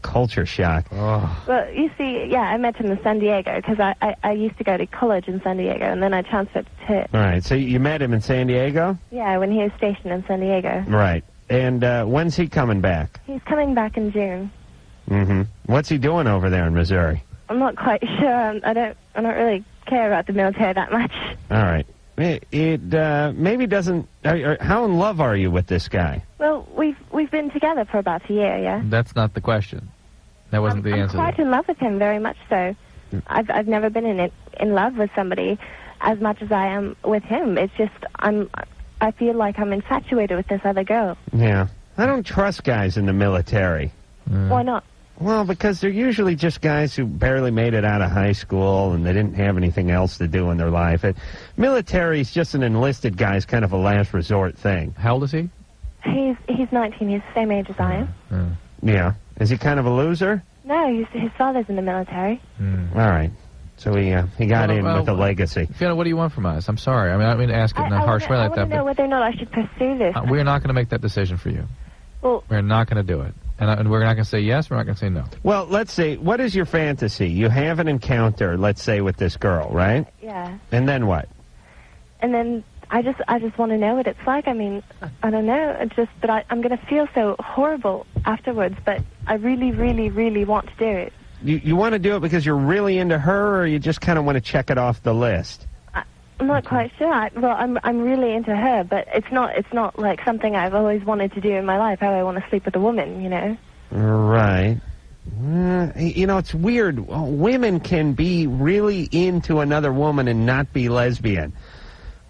culture shock. Oh. Well, you see, yeah, I met him in San Diego because I used to go to college in San Diego, and then I transferred to... All right, so you met him in San Diego? Yeah, when he was stationed in San Diego. Right. And when's he coming back? He's coming back in June. Mm-hmm. What's he doing over there in Missouri? I'm not quite sure. I don't really care about the military that much. All right. It maybe doesn't... how in love are you with this guy? Well, we've been together for about a year, yeah. That's not the question. That wasn't the answer. I'm quite in love with him, very much so. I've never been in love with somebody as much as I am with him. It's just I'm I feel like I'm infatuated with this other girl. Yeah. I don't trust guys in the military. Why not? Well, because they're usually just guys who barely made it out of high school and they didn't have anything else to do in their life. Military is just an enlisted guy's kind of a last resort thing. How old is he? He's 19. He's the same age as I am. Yeah. Is he kind of a loser? No, his father's in the military. All right. So he got in with a legacy. Fiona, what do you want from us? I'm sorry. I mean, I don't mean to ask it in a harsh way like that. I want to know whether or not I should pursue this. We're not going to make that decision for you. Well, we're not going to do it. And we're not going to say yes, we're not going to say no. Well, let's see. What is your fantasy? You have an encounter, let's say, with this girl, right? Yeah. And then what? And then I just want to know what it's like. I mean, I don't know. But I'm going to feel so horrible afterwards. But I really, really, really want to do it. You want to do it because you're really into her, or you just kind of want to check it off the list? I'm not quite sure. I'm really into her, but it's not like something I've always wanted to do in my life. How I want to sleep with a woman, you know. Right. You know, it's weird. Women can be really into another woman and not be lesbian,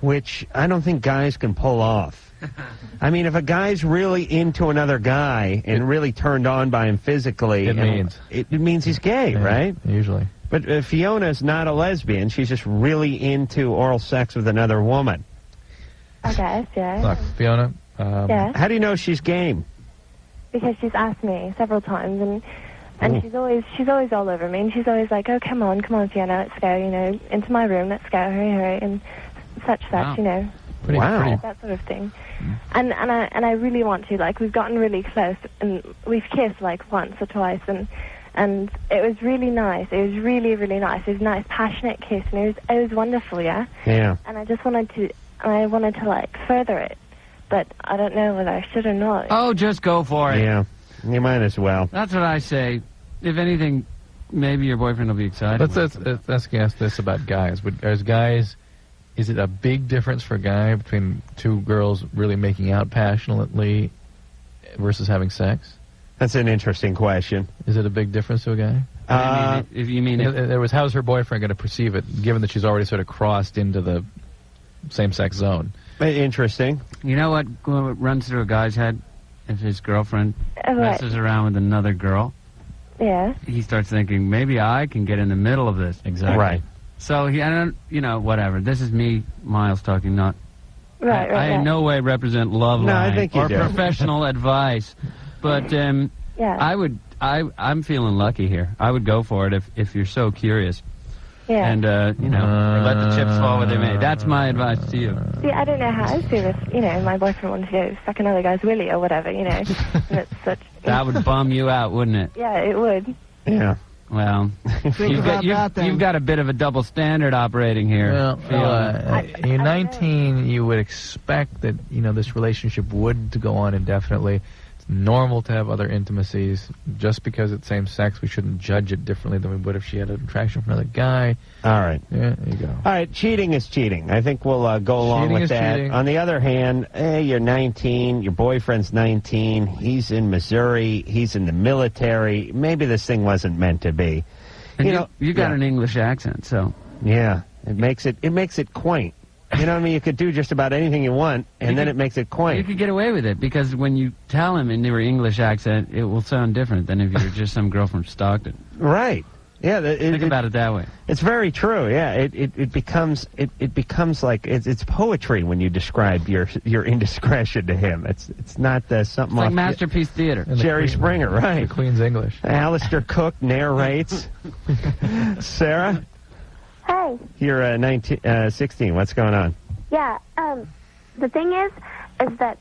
which I don't think guys can pull off. I mean, if a guy's really into another guy and really turned on by him physically, it means he's gay, right? Usually. But Fiona's not a lesbian. She's just really into oral sex with another woman. I guess, yeah. Look, Fiona. Yeah. How do you know she's game? Because she's asked me several times, and she's always all over me, and she's always like, "Oh, come on, Fiona, let's go, you know, into my room, let's go, hurry, and such, you know." Pretty. That sort of thing. And I really want to. Like, we've gotten really close, and we've kissed like once or twice, and it was really nice. It was really, really nice. It was a nice, passionate kiss, and it was wonderful, yeah? Yeah. And I just wanted to, like, further it, but I don't know whether I should or not. Oh, just go for it. Yeah, you might as well. That's what I say. If anything, maybe your boyfriend will be excited. Let's ask this about guys. Is it a big difference for a guy between two girls really making out passionately versus having sex? That's an interesting question. Is it a big difference to a guy? How's her boyfriend going to perceive it, given that she's already sort of crossed into the same-sex zone? Interesting. You know what runs through a guy's head if his girlfriend messes around with another girl? Yeah. He starts thinking, maybe I can get in the middle of this. Exactly. Right. So whatever. This is me, Miles, talking, not... Right, I in no way represent Loveline or professional advice. But I'm feeling lucky here. I would go for it if you're so curious. Yeah. And, let the chips fall where they may. That's my advice to you. See, I don't know how I feel if, my boyfriend wanted to go suck another guy's willy or whatever, and it's such... That would bum you out, wouldn't it? Yeah, it would. Yeah. Well, you've got a bit of a double standard operating here. Well, you're 19. You would expect that this relationship would go on indefinitely. It's normal to have other intimacies. Just because it's same sex, we shouldn't judge it differently than we would if she had an attraction for another guy. All right. Yeah, there you go. All right, cheating is cheating. I think we'll go along with that. Cheating. On the other hand, you're 19, your boyfriend's 19, he's in Missouri, he's in the military. Maybe this thing wasn't meant to be. And you got an English accent, so... Yeah, it makes it quaint. You know what I mean? You could do just about anything you want, and then it makes it quaint. You could get away with it, because when you tell him in your English accent, it will sound different than if you're just some girl from Stockton. Right. Yeah. Think about it that way. It's very true, yeah. It becomes like it's poetry when you describe your indiscretion to him. It's not something like Masterpiece Theater. Jerry Springer, right. The Queen's English. Alistair Cook narrates. Sarah? Hey. You're 16. What's going on? Yeah. The thing is that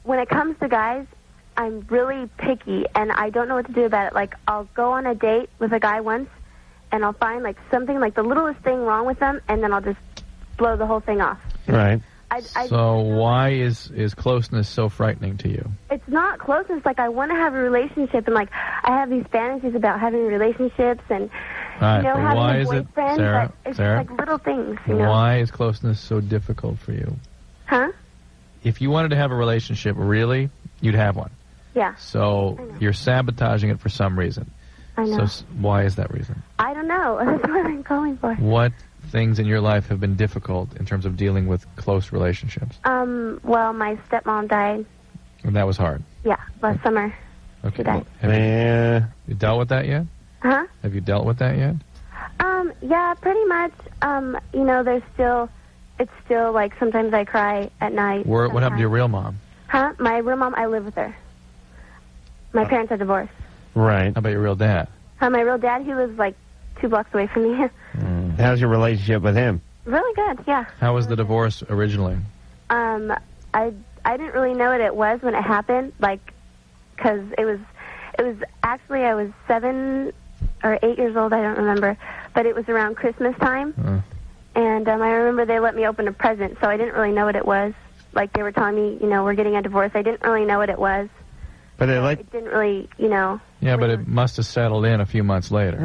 when it comes to guys, I'm really picky, and I don't know what to do about it. Like, I'll go on a date with a guy once, and I'll find like something, like the littlest thing wrong with them, and then I'll just blow the whole thing off. Right. So why is closeness so frightening to you? It's not closeness. Like, I want to have a relationship, and like I have these fantasies about having relationships and having why a is boyfriend. it, Sarah? But it's Sarah, just like little things. Why is closeness so difficult for you? Huh? If you wanted to have a relationship, really, you'd have one. Yeah. So you're sabotaging it for some reason. I know. So why is that reason? I don't know. That's what I'm calling for. What things in your life have been difficult in terms of dealing with close relationships? Well, my stepmom died. And that was hard. Yeah, last summer. Okay. She died. Have you dealt with that yet? Huh? Have you dealt with that yet? Yeah, pretty much. You know, it's still like sometimes I cry at night. What happened to your real mom? Huh? My real mom, I live with her. My parents are divorced. Right. How about your real dad? My real dad, he lives like 2 blocks away from me. How's your relationship with him? Really good, yeah. How was the divorce originally? I didn't really know what it was when it happened, like, because it was actually, I was 7 or 8 years old, I don't remember, but it was around Christmas time, and I remember they let me open a present, so I didn't really know what it was. Like, they were telling me, you know, we're getting a divorce. I didn't really know what it was. But it didn't really, you know. Yeah, but it must have settled in a few months later.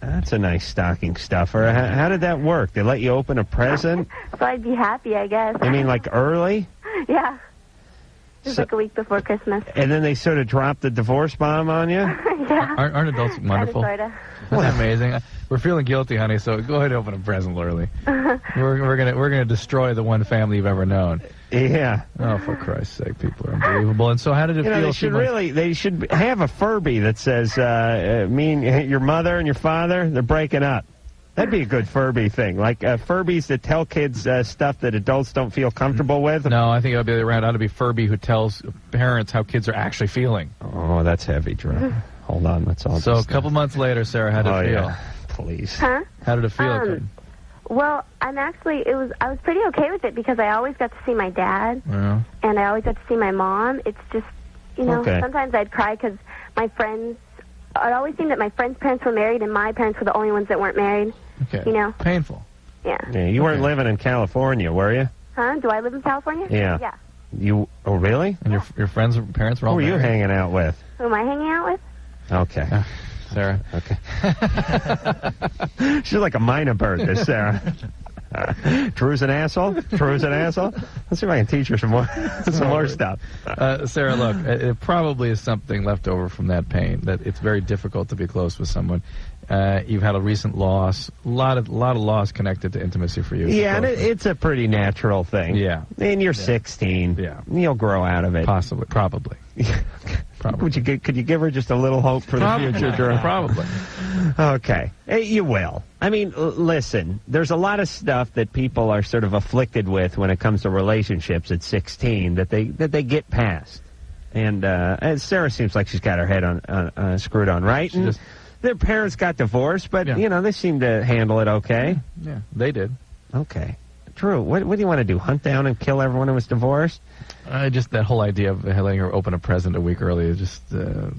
That's a nice stocking stuffer. How did that work? They let you open a present? So I'd be happy, I guess. I mean, like early? Yeah. It was like a week before Christmas. And then they sort of dropped the divorce bomb on you? Yeah. Aren't adults wonderful? Sorta. Isn't that amazing? We're feeling guilty, honey, so go ahead and open a present early. We're gonna destroy the one family you've ever known. Yeah. Oh, for Christ's sake, people are unbelievable. And so how did it feel? They should have a Furby that says, me and your mother and your father, they're breaking up. That'd be a good Furby thing. Like Furbies that tell kids stuff that adults don't feel comfortable with. No, I think it would be around. It ought to be Furby who tells parents how kids are actually feeling. Oh, that's heavy, Drew. Hold on, let's all. So a couple months later, Sarah, how did it feel? Yeah. Please. Huh? How did it feel? Well, I was pretty okay with it because I always got to see my dad, and I always got to see my mom. It's just, you know, sometimes I'd cry because my friends. It always seemed that my friends' parents were married and my parents were the only ones that weren't married. Okay. You know. Painful. Yeah. You weren't living in California, were you? Huh? Do I live in California? Yeah. Yeah. You? Oh, really? And your friends' parents were all Who were you married? hanging out with? Who am I hanging out with? Okay. Sarah. Okay. She's like a minor bird, this Sarah. Drew's an asshole? Drew's an asshole? Let's see if I can teach her some more stuff. Sarah, look, it probably is something left over from that pain, that it's very difficult to be close with someone. You've had a recent loss, a lot of loss connected to intimacy for you. Yeah, and it's a pretty natural thing. Yeah. And you're 16. Yeah. You'll grow out of it. Possibly. Probably. Could you give her just a little hope for the future, Drew? Probably. Okay. You will. I mean, listen, there's a lot of stuff that people are sort of afflicted with when it comes to relationships at 16 that they get past. And Sarah seems like she's got her head on screwed on, right? And their parents got divorced, but, you know, they seem to handle it okay. Yeah, they did. Okay. Drew, what do you want to do? Hunt down and kill everyone who was divorced? Just that whole idea of letting her open a present a week early is just, to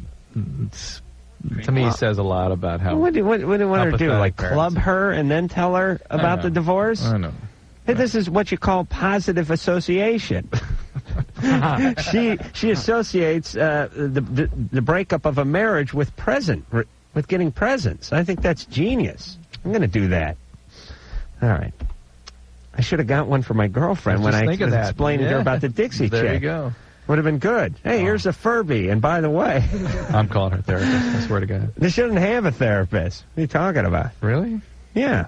me, says a lot about how. What do you want her to do? Like club her and then tell her about the divorce? I know. Hey, this is what you call positive association. She associates the breakup of a marriage with with getting presents. I think that's genius. I'm going to do that. All right. I should have got one for my girlfriend when I was explaining to her about the Dixie chick. There you go. Would have been good. Hey, here's a Furby. And by the way... I'm calling her therapist. I swear to God. They shouldn't have a therapist. What are you talking about? Really? Yeah.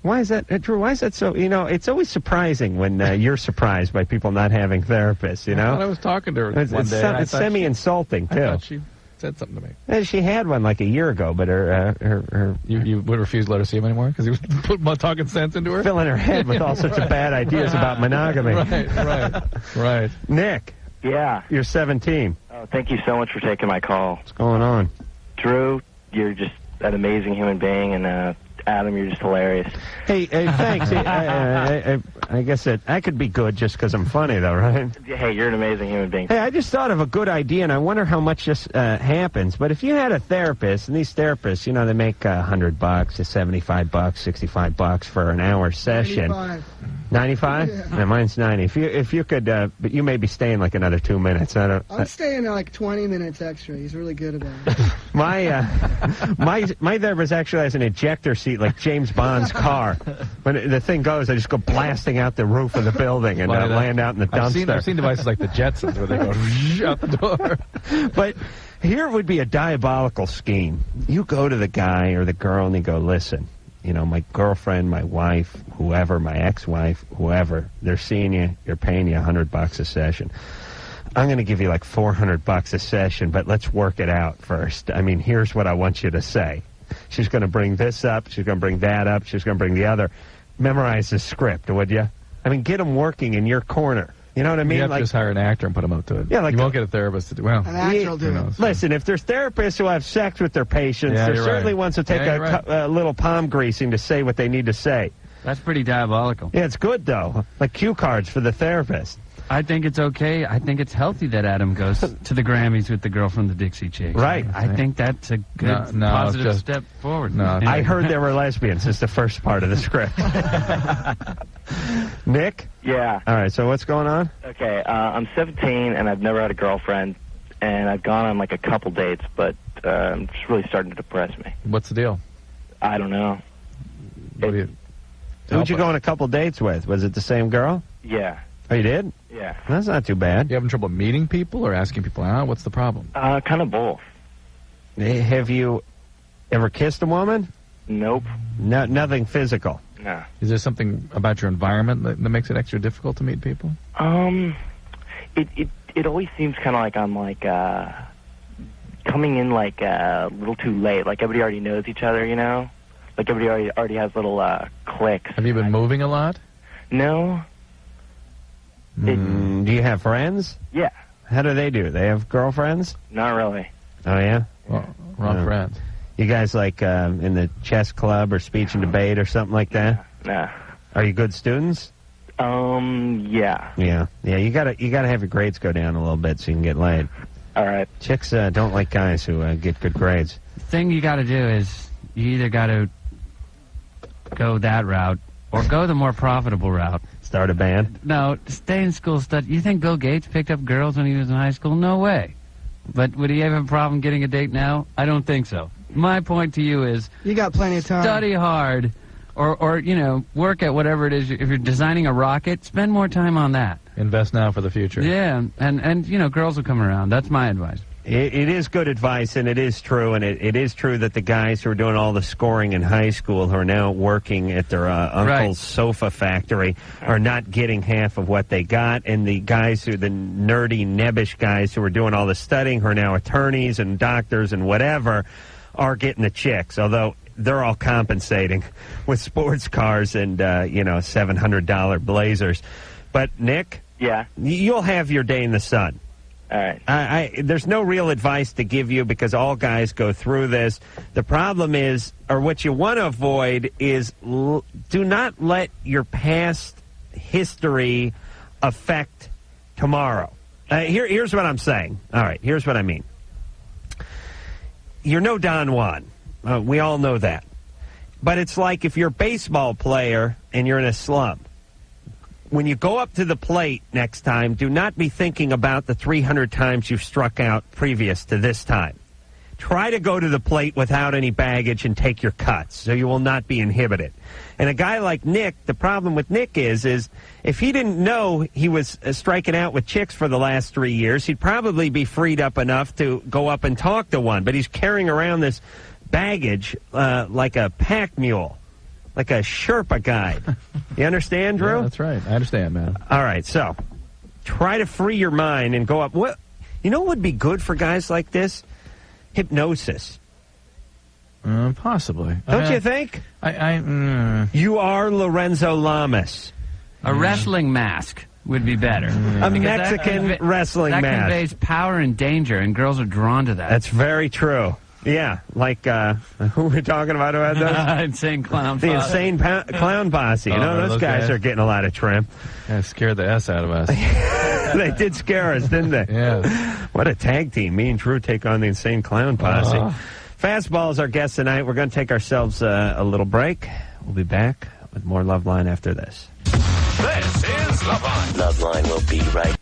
Why is that, Drew, why is that so... You know, it's always surprising when you're surprised by people not having therapists, you know? I thought I was talking to her one day. It's semi-insulting, too. I thought she said something to me. And she had one like a year ago, but her You would refuse to let her see him anymore because he was putting talking sense into her? Filling her head with all sorts of bad ideas about monogamy. Right. Nick. Yeah. You're 17. Oh, thank you so much for taking my call. What's going on? Drew, you're just an amazing human being, and Adam, you're just hilarious. Hey, thanks. I guess I could be good just because I'm funny, though, right? Hey, you're an amazing human being. Hey, I just thought of a good idea, and I wonder how much this happens. But if you had a therapist, and these therapists, you know, they make $100 to $75, $65 for an hour session. 95? Yeah. Mine's 90. If you could, but you may be staying like another 2 minutes. I'm staying like 20 minutes extra. He's really good about it. My therapist actually has an ejector seat like James Bond's car. When the thing goes, I just go blasting out the roof of the building and land out in the dumpster. I've seen devices like the Jetsons where they go out the door. But here would be a diabolical scheme. You go to the guy or the girl and you go, listen, my girlfriend, my wife, whoever, my ex-wife, whoever, they're seeing you, you're paying you $100 a session. I'm going to give you like $400 a session, but let's work it out first. I mean, here's what I want you to say. She's going to bring this up. She's going to bring that up. She's going to bring the other. Memorize the script, would you? I mean, get them working in your corner. You know what I mean? You have to just hire an actor and put him up to it. Yeah, like you won't get a therapist to do. Well, An actor will do it. Listen, if there's therapists who have sex with their patients, there's certainly ones who take a little palm greasing to say what they need to say. That's pretty diabolical. Yeah, it's good, though. Like cue cards for the therapist. I think it's okay. I think it's healthy that Adam goes to the Grammys with the girl from the Dixie Chicks. Right. I think that's a good, positive step forward. No, I heard there were lesbians. It's the first part of the script. Nick? Yeah. All right, so what's going on? Okay, I'm 17, and I've never had a girlfriend, and I've gone on like a couple dates, but it's really starting to depress me. What's the deal? I don't know. Who'd you go on a couple dates with? Was it the same girl? Yeah. Oh, you did? Yeah. That's not too bad. You having trouble meeting people or asking people out? What's the problem? Kind of both. Have you ever kissed a woman? Nope. No, nothing physical? No. Is there something about your environment that makes it extra difficult to meet people? It always seems kind of like I'm like coming in like a little too late. Like everybody already knows each other, you know? Like everybody already has little cliques. Have you been moving a lot? No. Do you have friends? Yeah. How do they do? They have girlfriends? Not really. Oh, yeah? Well, wrong friends. You guys like in the chess club or speech and debate or something like that? Nah. Are you good students? Yeah. Yeah. You gotta have your grades go down a little bit so you can get laid. All right. Chicks don't like guys who get good grades. The thing you got to do is you either got to go that route or go the more profitable route. Start a band? No, stay in school. You think Bill Gates picked up girls when he was in high school? No way. But would he have a problem getting a date now? I don't think so. My point to you is... You got plenty of time. Study hard or work at whatever it is. If you're designing a rocket, spend more time on that. Invest now for the future. Yeah, and girls will come around. That's my advice. It is good advice, and it is true, and it is true that the guys who are doing all the scoring in high school who are now working at their uncle's sofa factory are not getting half of what they got, and the guys the nerdy, nebbish guys who are doing all the studying, who are now attorneys and doctors and whatever, are getting the chicks, although they're all compensating with sports cars and, $700 Blazers. But, Nick? Yeah? You'll have your day in the sun. All right. There's no real advice to give you because all guys go through this. The problem is, or what you want to avoid is do not let your past history affect tomorrow. Here's what I'm saying. All right, here's what I mean. You're no Don Juan. We all know that. But it's like if you're a baseball player and you're in a slump. When you go up to the plate next time, do not be thinking about the 300 times you've struck out previous to this time. Try to go to the plate without any baggage and take your cuts so you will not be inhibited. And a guy like Nick, the problem with Nick is if he didn't know he was striking out with chicks for the last 3 years, he'd probably be freed up enough to go up and talk to one. But he's carrying around this baggage like a pack mule. Like a Sherpa guide. You understand, Drew? Yeah, that's right. I understand, man. All right, so try to free your mind and go up. What would be good for guys like this? Hypnosis. Possibly. Don't you think? You are Lorenzo Lamas. A wrestling mask would be better. A Mexican wrestling mask. That conveys power and danger, and girls are drawn to that. That's very true. Yeah, like who we're talking about who had those? Insane Clown Posse. The Insane Clown Posse. Those guys are getting a lot of trim. Yeah, scared the S out of us. They did scare us, didn't they? Yeah. What a tag team. Me and Drew take on the Insane Clown Posse. Fastball is our guest tonight. We're going to take ourselves a little break. We'll be back with more Loveline after this. This is Loveline. Loveline will be right.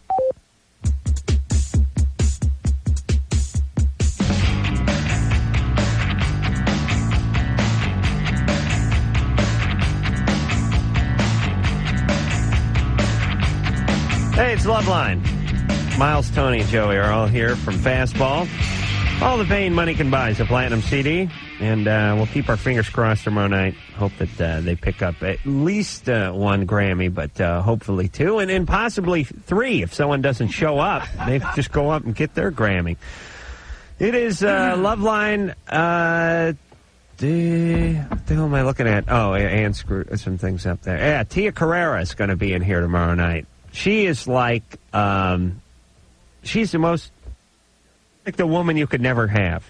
Hey, it's Loveline. Miles, Tony, and Joey are all here from Fastball. All the pain money can buy is a platinum CD. And we'll keep our fingers crossed tomorrow night. Hope that they pick up at least one Grammy, but hopefully 2, and possibly 3 if someone doesn't show up. They just go up and get their Grammy. It is Loveline. What the hell am I looking at? Oh, Ann screwed some things up there. Yeah, Tia Carrera is going to be in here tomorrow night. She is like, she's the most, like the woman you could never have.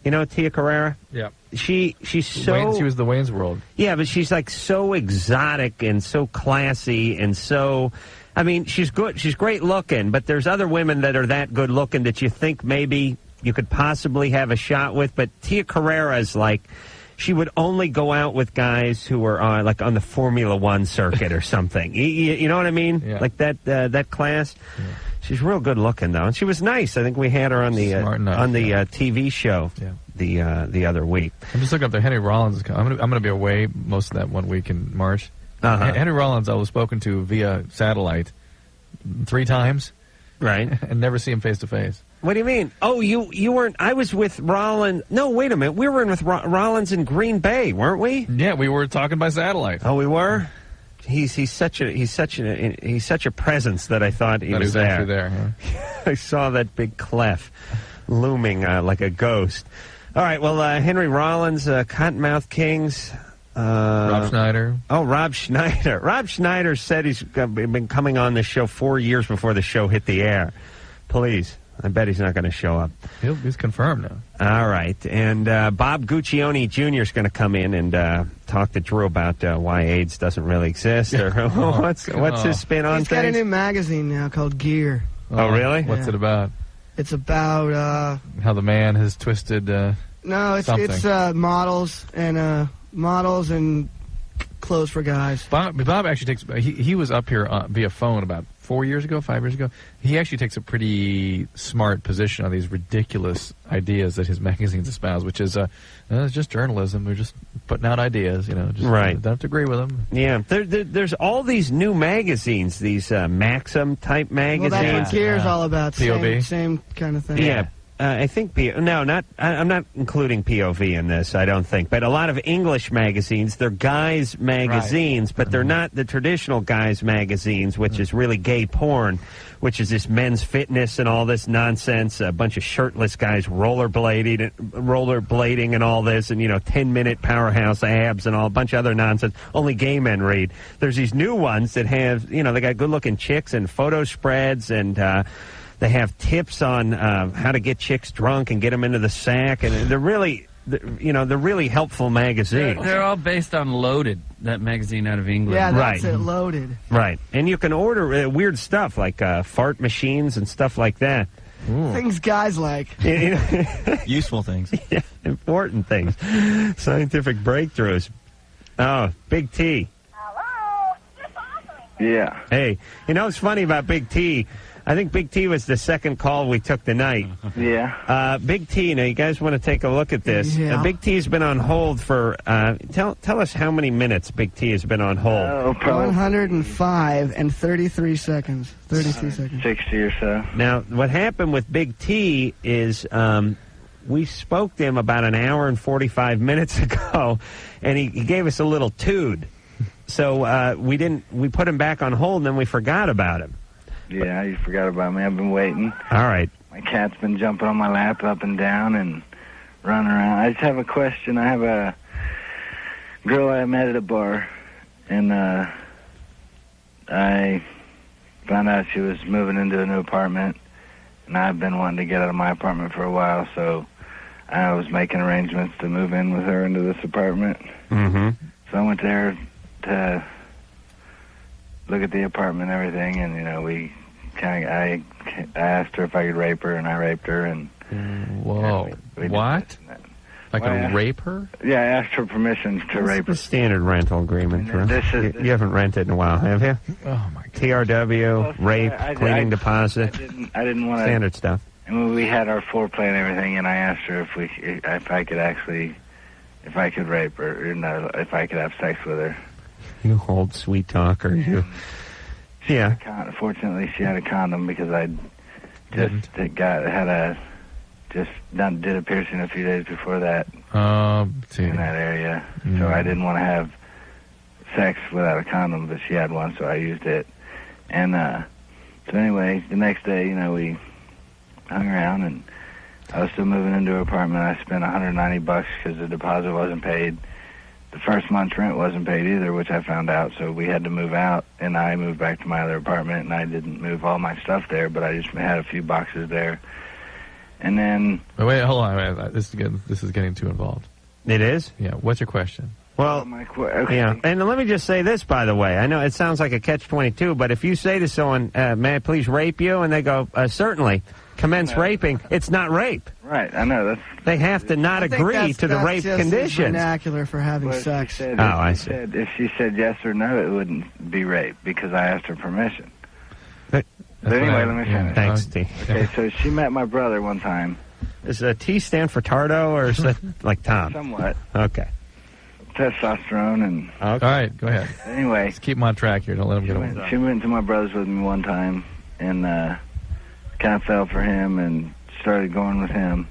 You know Tia Carrera? Yeah. She's so... She was the Wayne's World. Yeah, but she's like so exotic and so classy and so... I mean, she's good. She's great looking, but there's other women that are that good looking that you think maybe you could possibly have a shot with. But Tia Carrera is like... She would only go out with guys who were like on the Formula One circuit or something. You know what I mean? Yeah. Like that class. Yeah. She's real good looking though, and she was nice. I think we had her on the TV show the other week. I'm just looking up there. Henry Rollins is coming. I'm going to be away most of that 1 week in March. Henry Rollins, I was spoken to via satellite 3 times, right, and never see him face to face. What do you mean? Oh, you weren't. I was with Rollins. No, wait a minute. We were in with Rollins in Green Bay, weren't we? Yeah, we were talking by satellite. Oh, we were. He's such a presence that I thought he was there. Actually there. Huh? I saw that big clef looming like a ghost. All right. Well, Henry Rollins, Cottonmouth Kings. Rob Schneider. Oh, Rob Schneider. Rob Schneider said he's been coming on this show 4 years before the show hit the air. Please. I bet he's not going to show up. He's confirmed now. All right. And Bob Guccione Jr. is going to come in and talk to Drew about why AIDS doesn't really exist. Or what's his spin on things? He's got a new magazine now called Gear. Oh, really? What's it about? It's about... how the man has twisted No, it's models and clothes for guys. Bob actually takes... He was up here via phone about 5 years ago. He actually takes a pretty smart position on these ridiculous ideas that his magazines espouse, which is it's just journalism. We're just putting out ideas, right. Don't have to agree with them. Yeah, there's all these new magazines, these Maxim type magazines. Well, that's what Gear's all about. POV? Same kind of thing. Yeah. I think I'm not including POV in this, I don't think. But a lot of English magazines, they're guys' magazines, right. But they're not the traditional guys' magazines, which is really gay porn, which is this men's fitness and all this nonsense. A bunch of shirtless guys rollerblading and all this, and 10-minute powerhouse abs and all a bunch of other nonsense. Only gay men read. There's these new ones that have, they got good-looking chicks and photo spreads and. They have tips on how to get chicks drunk and get them into the sack, and they're really helpful magazines. They're all based on Loaded, that magazine out of England. Yeah, that's right. it, Loaded. Right, and you can order weird stuff like fart machines and stuff like that. Ooh. Things guys like. Useful things. Yeah, important things. Scientific breakthroughs. Oh, Big T. Hello? Yeah. Hey, it's funny about Big T. I think Big T was the second call we took tonight. Yeah. Big T, now you guys want to take a look at this. Yeah. Big T's been on hold for, tell us how many minutes Big T has been on hold. 105 and 33 seconds. 33 seconds. 60 or so. Now, what happened with Big T is we spoke to him about an hour and 45 minutes ago, and he gave us a little tood. So we put him back on hold, and then we forgot about him. Yeah, you forgot about me. I've been waiting. All right. My cat's been jumping on my lap up and down and running around. I just have a question. I have a girl I met at a bar, and I found out she was moving into a new apartment, and I've been wanting to get out of my apartment for a while, so I was making arrangements to move in with her into this apartment. Mm-hmm. So I went there to look at the apartment and everything, and I asked her if I could rape her, and I raped her, and whoa, what? I could rape her? Yeah, I asked her permission to rape her. It's a standard rental agreement, Drew. You haven't rented in a while, have you? Oh my God. TRW, rape, cleaning deposit. I didn't want to. Standard stuff. And we had our foreplay and everything, and I asked her if I could rape her, or if I could have sex with her. You old sweet talker, you. Yeah. Fortunately, she had a condom because I just did a piercing a few days before that. in that area. So I didn't want to have sex without a condom, but she had one, so I used it. And so anyway, the next day, we hung around, and I was still moving into an apartment. I spent $190 because the deposit wasn't paid. The first month's rent wasn't paid either, which I found out, so we had to move out, and I moved back to my other apartment, and I didn't move all my stuff there, but I just had a few boxes there. And then... Wait, hold on. This is getting too involved. It is? Yeah. What's your question? Well, okay. Yeah, and let me just say this, by the way. I know it sounds like a catch-22, but if you say to someone, may I please rape you? And they go, certainly, commence raping, it's not rape. Right, I know. They have to not agree to the rape conditions. Vernacular for having sex. I see. If she said yes or no, it wouldn't be rape because I asked her permission. But anyway, let me finish. Thanks, T. Okay, so she met my brother one time. Does T stand for Tardo or is it like Tom? Somewhat. Okay. Testosterone and... Okay. All right, go ahead. Anyway. Let's keep him on track here. Don't let him get away. She went to my brother's with me one time and kind of fell for him and started going with him.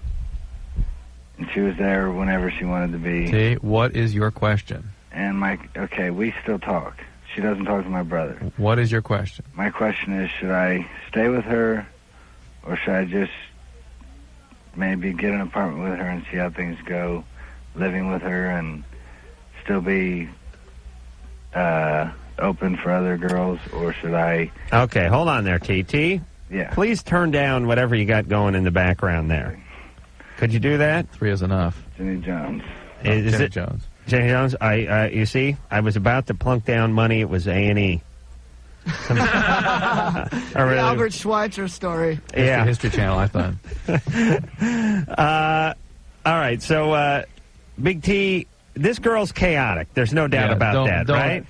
And she was there whenever she wanted to be. T, what is your question? And we still talk. She doesn't talk to my brother. What is your question? My question is, should I stay with her or should I just maybe get an apartment with her and see how things go, living with her and still be open for other girls, or should I... Okay, hold on there, T. Yeah. Please turn down whatever you got going in the background there. Could you do that? 3 is enough. Jenny Jones. Jenny Jones. Jenny Jones. You see, I was about to plunk down money. It was A&E. The Albert Schweitzer story. Yeah. History Channel, I thought. All right, so Big T, this girl's chaotic. There's no doubt about that, right?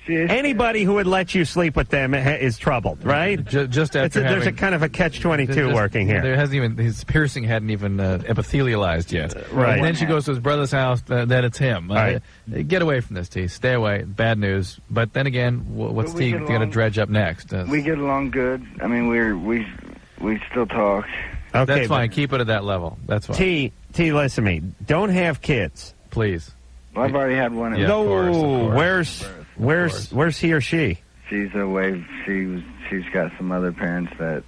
Anybody who would let you sleep with them is troubled, right? Just after there's a kind of a catch-22 working here. There hasn't even, his piercing hadn't even epithelialized yet. Right. And then she goes to his brother's house, then it's him. Right. Get away from this, T. Stay away. Bad news. But then again, what's T going to dredge up next? We get along good. I mean, we still talk. Okay, that's fine. Keep it at that level. That's fine. T, listen to me. Don't have kids. Please. Well, I've already had one. No, of course. Where's he or she? She's away. She's got some other parents that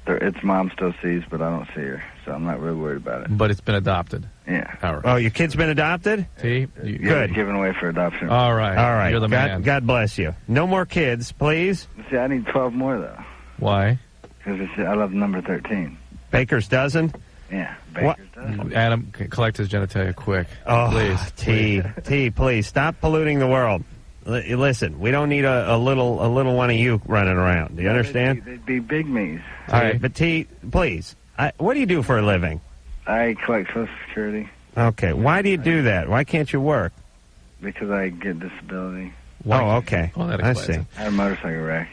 its mom still sees, but I don't see her, so I'm not really worried about it. But it's been adopted. Yeah. All right. Oh, your kid's been adopted? T, good. Given away for adoption. All right. You're the man. God bless you. No more kids, please. See, I need 12 more though. Why? Because I love number 13. Baker's dozen. Yeah, Baker's dozen. Adam, collect his genitalia quick. Oh, please. T, please stop polluting the world. Listen, we don't need a little one of you running around. Do you understand? They'd be big me's. All right, but T, please. What do you do for a living? I collect Social Security. Okay, why do you do that? Why can't you work? Because I get disability. Oh, okay. Well, that I explains see. it. I had a motorcycle wreck.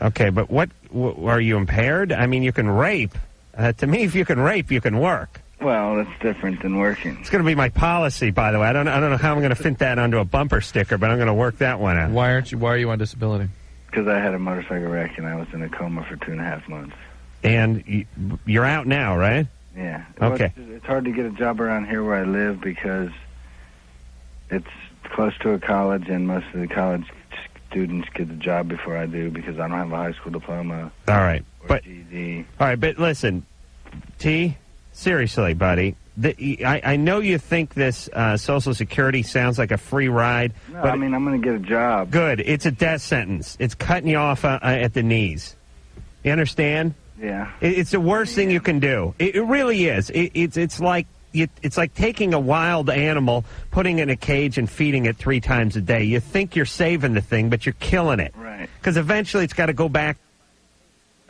Okay, but what are you impaired? I mean, you can rape. To me, if you can rape, you can work. Well, that's different than working. It's going to be my policy, by the way. I don't know how I'm going to fit that onto a bumper sticker, but I'm going to work that one out. Why are you on disability? Because I had a motorcycle wreck and I was in a coma for 2.5 months. And you're out now, right? Yeah. Okay. Well, it's hard to get a job around here where I live because it's close to a college, and most of the college students get the job before I do because I don't have a high school diploma. All right. Or GED. All right, but listen, T, seriously, buddy. I know you think this Social Security sounds like a free ride. No, but I mean, I'm going to get a job. Good. It's a death sentence. It's cutting you off at the knees. You understand? Yeah. It's the worst thing you can do. It really is. It's like taking a wild animal, putting it in a cage, and feeding it 3 times a day. You think you're saving the thing, but you're killing it. Right. Because eventually it's got to go back.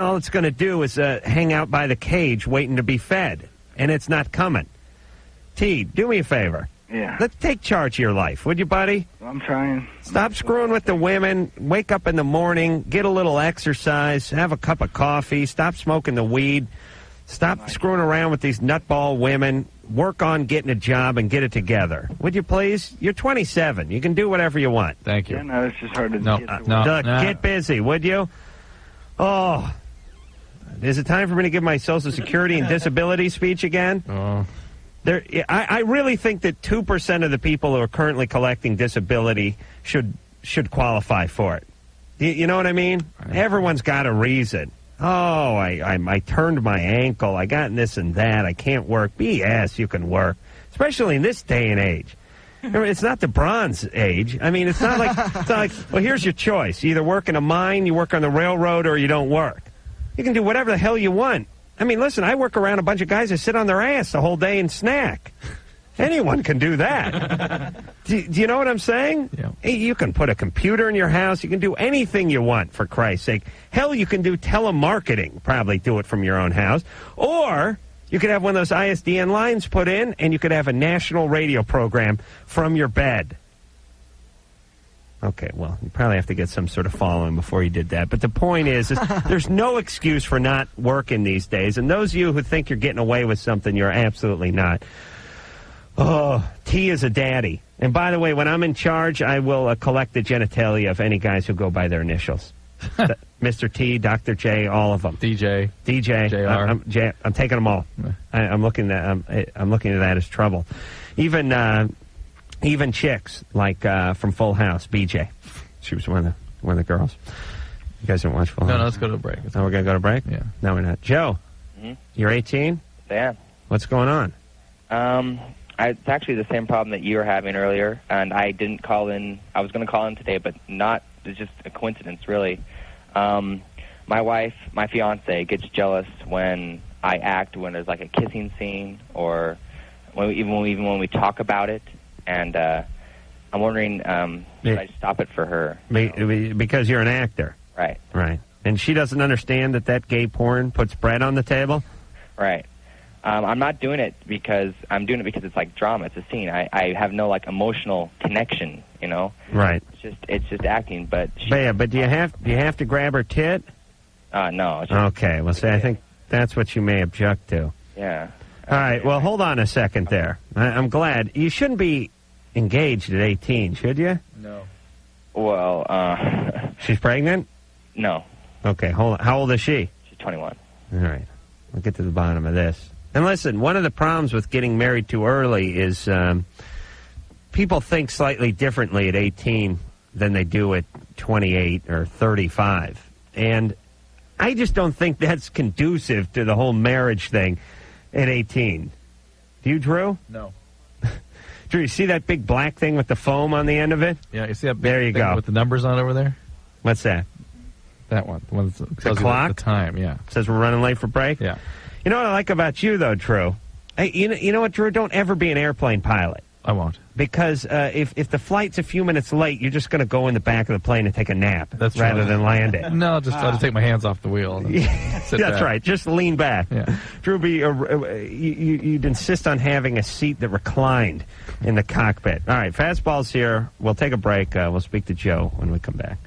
All it's going to do is hang out by the cage waiting to be fed, and it's not coming. T, do me a favor. Yeah. Let's take charge of your life, would you, buddy? I'm trying. Stop screwing with the women. Wake up in the morning. Get a little exercise. Have a cup of coffee. Stop smoking the weed. Stop screwing around with these nutball women. Work on getting a job and get it together. Would you please? You're 27. You can do whatever you want. Thank you. Yeah, no, it's just hard to get to work. Get busy, would you? Oh. Is it time for me to give my Social Security and disability speech again? Oh. I really think that 2% of the people who are currently collecting disability should qualify for it. You know what I mean? Everyone's got a reason. Oh, I turned my ankle. I got this and that. I can't work. BS, you can work, especially in this day and age. I mean, it's not the Bronze Age. I mean, it's not like, well, here's your choice. You either work in a mine, you work on the railroad, or you don't work. You can do whatever the hell you want. I mean, listen, I work around a bunch of guys that sit on their ass the whole day and snack. Anyone can do that. Do you know what I'm saying? Yeah. You can put a computer in your house. You can do anything you want, for Christ's sake. Hell, you can do telemarketing, probably do it from your own house. Or you could have one of those ISDN lines put in, and you could have a national radio program from your bed. Okay, well, you probably have to get some sort of following before you did that. But the point is there's no excuse for not working these days. And those of you who think you're getting away with something, you're absolutely not. Oh, T is a daddy. And by the way, when I'm in charge, I will collect the genitalia of any guys who go by their initials. Mr. T, Dr. J, all of them. DJ, JR. I'm taking them all. I'm looking at that as trouble. Even chicks like from Full House, BJ. She was one of the girls. You guys don't watch Full House? No, let's go to a break. Oh, we're gonna go to break? Yeah. No, we're not. Joe, you're 18. Yeah. What's going on? It's actually the same problem that you were having earlier, and I didn't call in. I was going to call in today, but not. It's just a coincidence, really. My wife, my fiance, gets jealous when I act when there's like a kissing scene, or even when we talk about it. And I'm wondering, should I stop it for her? Because you're an actor. Right. Right. And she doesn't understand that gay porn puts bread on the table? Right. I'm not doing it because it's like drama. It's a scene. I have no like emotional connection, you know. Right. It's just acting. But but do you have to grab her tit? No. Okay. Well, see, I think that's what you may object to. Yeah. All right. Well, hold on a second there. I'm glad. You shouldn't be engaged at 18, should you? No. Well, she's pregnant? No. Okay. Hold on. How old is she? She's 21. All right. We'll get to the bottom of this. And listen, one of the problems with getting married too early is people think slightly differently at 18 than they do at 28 or 35. And I just don't think that's conducive to the whole marriage thing at 18. Do you, Drew? No. Drew, you see that big black thing with the foam on the end of it? Yeah, you see that big there you thing go. With the numbers on it over there? What's that? That one. The one that tells the clock? You the time, yeah. It says we're running late for break? Yeah. You know what I like about you, though, Drew? Hey, you know what, Drew? Don't ever be an airplane pilot. I won't. Because if the flight's a few minutes late, you're just going to go in the back of the plane and take a nap rather than land it. No, I'll just take my hands off the wheel. And sit That's back. right. Just lean back. Yeah. Drew, you'd insist on having a seat that reclined in the cockpit. All right, Fastball's here. We'll take a break. We'll speak to Joe when we come back.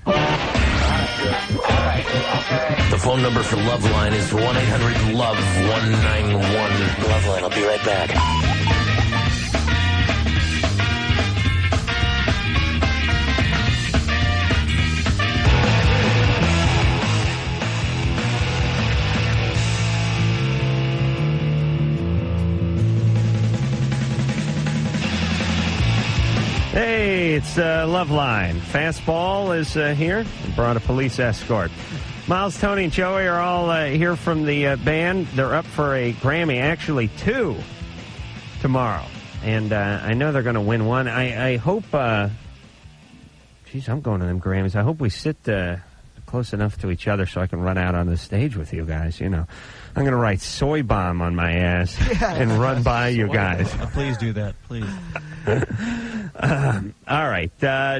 The phone number for Loveline is 1-800-LOVE-191. Loveline, I'll be right back. Hey, it's Loveline. Fastball is here and brought a police escort. Miles, Tony, and Joey are all here from the band. They're up for a Grammy, actually 2, tomorrow. And I know they're going to win one. I hope, geez, I'm going to them Grammys. I hope we sit close enough to each other so I can run out on the stage with you guys, you know. I'm going to write soy bomb on my ass and run by you guys. Please do that, please. All right.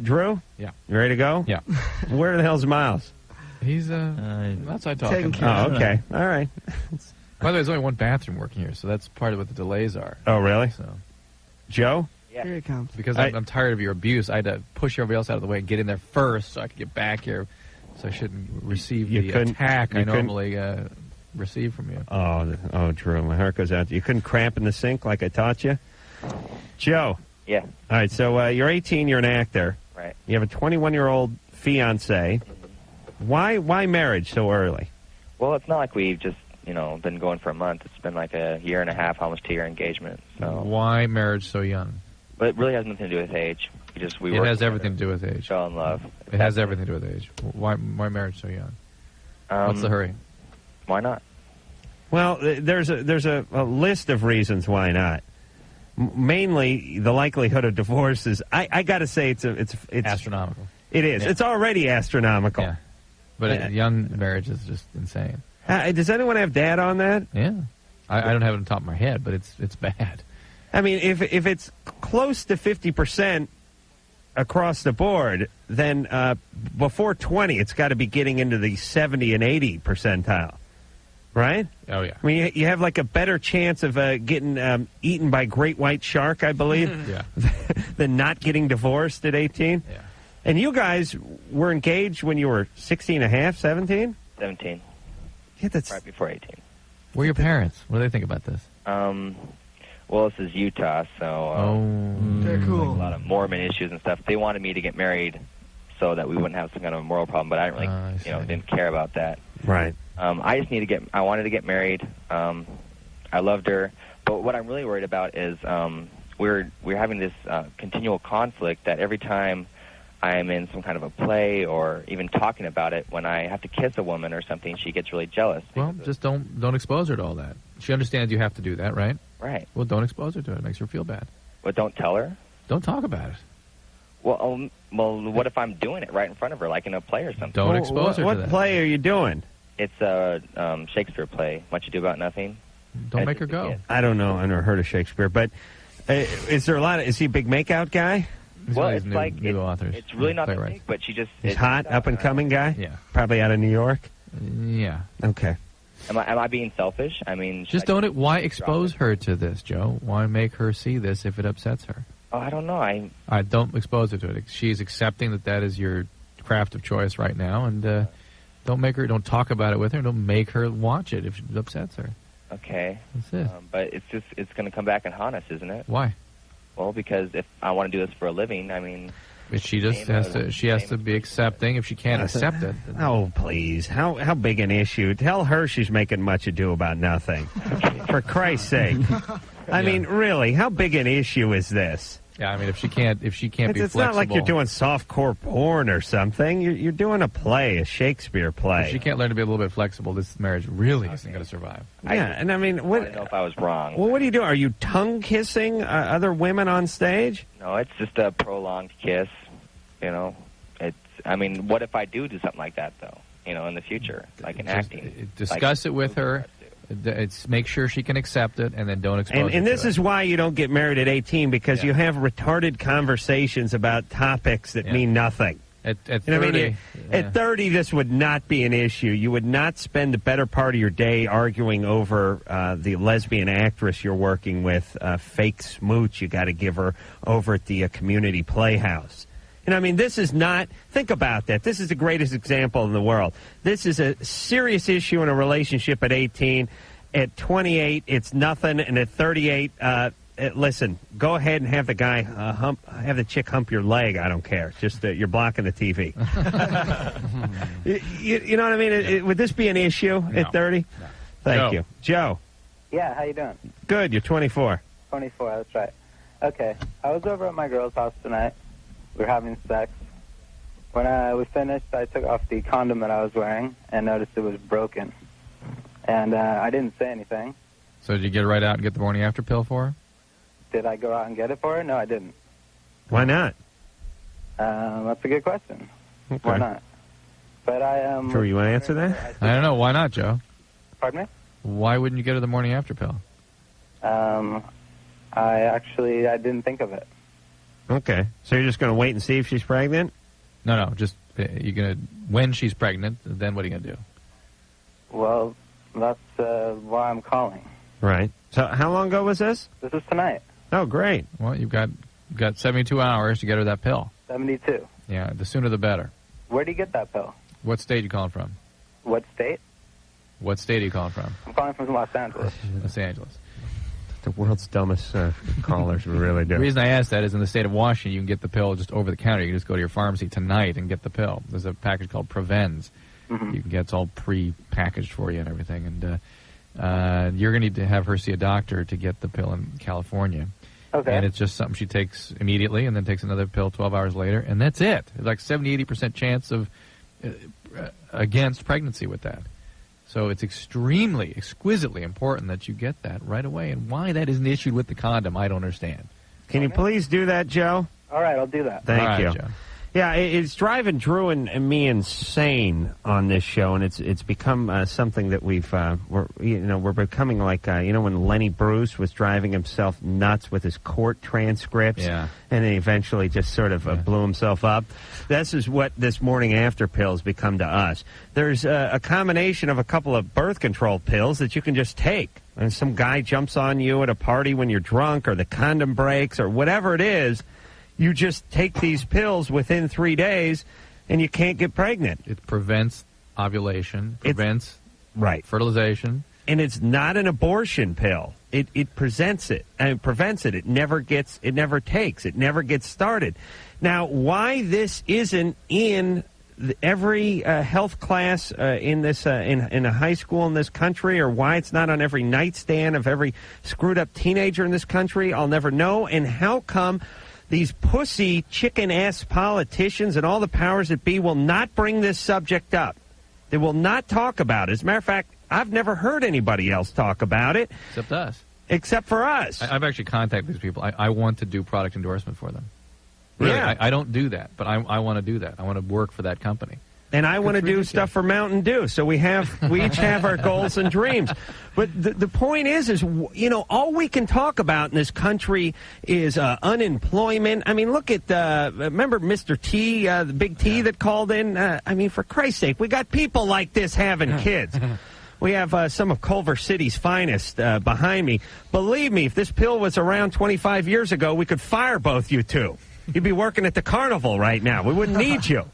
Drew? Yeah. You ready to go? Yeah. Where the hell's Miles? He's outside talking. Oh, okay. All right. By the way, there's only one bathroom working here, so that's part of what the delays are. Oh, really? So, Joe? Yeah. Here it comes. Because I'm tired of your abuse, I had to push everybody else out of the way and get in there first so I could get back here, so I shouldn't receive the attack I normally receive from you. Oh, Drew, my heart goes out to you. You couldn't cramp in the sink like I taught you? Joe? Yeah. All right, so you're 18, you're an actor. Right. You have a 21-year-old fiancé. Why marriage so early? Well, it's not like we've just been going for a month. It's been like a year and a half, almost 2-year engagement. So why marriage so young? But it really has nothing to do with age. We it has everything to do with age. Fell in love. It has everything to do with age. Why marriage so young? What's the hurry? Why not? Well, there's a list of reasons why not. Mainly, the likelihood of divorce is. I got to say, it's astronomical. It is. Yeah. It's already astronomical. Yeah. But a young marriage is just insane. Does anyone have data on that? Yeah. I don't have it on top of my head, but it's bad. I mean, if it's close to 50% across the board, then before 20, it's got to be getting into the 70 and 80 percentile, right? Oh, yeah. I mean, you have like a better chance of getting eaten by great white shark, I believe, yeah, than not getting divorced at 18. Yeah. And you guys were engaged when you were 16 and a half, 17? 17. Yeah, that's right before 18. Where are your parents? What do they think about this? Well, this is Utah, so they're cool. Like a lot of Mormon issues and stuff. They wanted me to get married so that we wouldn't have some kind of a moral problem, but I didn't really, didn't care about that. Right. I wanted to get married. I loved her, but what I'm really worried about is we're having this continual conflict that every time I'm in some kind of a play or even talking about it, when I have to kiss a woman or something, she gets really jealous. Well, just don't expose her to all that. She understands you have to do that, right? Right. Well, don't expose her to it. It makes her feel bad. But don't tell her? Don't talk about it. Well, what if I'm doing it right in front of her, like in a play or something? Don't expose her to that. What play are you doing? It's a Shakespeare play, Much Ado About Nothing. Don't make her go. I don't know. I've never heard of Shakespeare, but is there a lot of... Is he a big makeout guy? Well, it's new, like new authors. It's really not that big, but she just... He's hot, up-and-coming guy? Yeah. Probably out of New York? Yeah. Okay. Am I being selfish? I mean... Just don't... Why expose her to this, Joe? Why make her see this if it upsets her? Oh, I don't know. All right, don't expose her to it. She's accepting that is your craft of choice right now, and don't talk about it with her. Don't make her watch it if it upsets her. Okay. That's it. But it's going to come back and haunt us, isn't it? Why? Well, because if I want to do this for a living, I mean... But she just has to be accepting. If she can't accept it... Oh, please. How big an issue? Tell her she's making much ado about nothing. For Christ's sake. I mean, really, how big an issue is this? Yeah, I mean, if she can't be flexible... It's not like you're doing softcore porn or something. You're doing a play, a Shakespeare play. If she can't learn to be a little bit flexible, this marriage really isn't going to survive. Yeah, and I mean... What, I don't know if I was wrong. Well, what do you do? Are you tongue-kissing other women on stage? No, it's just a prolonged kiss, I mean, what if I do something like that, though, in the future, like in acting? Discuss it with her. Make sure she can accept it, and then don't expose her. And this is why you don't get married at 18, because you have retarded conversations about topics that mean nothing. At 30, at 30, this would not be an issue. You would not spend the better part of your day arguing over the lesbian actress you're working with, fake smooch you got to give her over at the community playhouse. And I mean, this is not, think about that. This is the greatest example in the world. This is a serious issue in a relationship at 18. At 28, it's nothing. And at 38, listen, go ahead and have the guy have the chick hump your leg. I don't care. Just you're blocking the TV. you know what I mean? Would this be an issue at 30? No. Thank you. Joe. Yeah, how you doing? Good. You're 24. 24, that's right. Okay, I was over at my girl's house tonight. We were having sex. When we finished, I took off the condom that I was wearing and noticed it was broken. And I didn't say anything. So did you get right out and get the morning after pill for her? Did I go out and get it for her? No, I didn't. Why not? That's a good question. Okay. Why not? But Sure, you want to answer that? I don't know. Why not, Joe? Pardon me? Why wouldn't you get her the morning after pill? I didn't think of it. Okay. So you're just going to wait and see if she's pregnant? No. Just when she's pregnant, then what are you going to do? Well, that's why I'm calling. Right. So how long ago was this? This is tonight. Oh, great. Well, you've got 72 hours to get her that pill. 72. Yeah, the sooner the better. Where do you get that pill? What state are you calling from? What state? What state are you calling from? I'm calling from Los Angeles. Los Angeles. The world's dumbest callers, we really do. The reason I asked that is in the state of Washington, you can get the pill just over the counter. You can just go to your pharmacy tonight and get the pill. There's a package called Prevens. Mm-hmm. You can get it's all pre-packaged for you and everything. And you're going to need to have her see a doctor to get the pill in California. Okay. And it's just something she takes immediately and then takes another pill 12 hours later, and that's it. It's like 70-80% chance of against pregnancy with that. So it's exquisitely important that you get that right away. And why that isn't issued with the condom, I don't understand. Can you please do that, Joe? All right, I'll do that. Thank you. Joe. Yeah, it's driving Drew and me insane on this show, and it's become something that we're becoming like when Lenny Bruce was driving himself nuts with his court transcripts, and then eventually just sort of blew himself up. This is what this morning after pills become to us. There's a combination of a couple of birth control pills that you can just take, and some guy jumps on you at a party when you're drunk, or the condom breaks, or whatever it is. You just take these pills within 3 days, and you can't get pregnant. It prevents ovulation, prevents fertilization. And it's not an abortion pill. It prevents it. It never takes. It never gets started. Now, why this isn't in every health class in this in a high school in this country, or why it's not on every nightstand of every screwed up teenager in this country, I'll never know. And how come these pussy chicken-ass politicians and all the powers that be will not bring this subject up? They will not talk about it. As a matter of fact, I've never heard anybody else talk about it. Except us. Except for us. I've actually contacted these people. I want to do product endorsement for them. Really, yeah. I don't do that, but I want to do that. I want to work for that company. And I want to do stuff for Mountain Dew. So we each have our goals and dreams. But the point is, all we can talk about in this country is unemployment. I mean, look at, remember Mr. T, the big T that called in? For Christ's sake, we got people like this having kids. We have some of Culver City's finest behind me. Believe me, if this pill was around 25 years ago, we could fire both you two. You'd be working at the carnival right now. We wouldn't need you.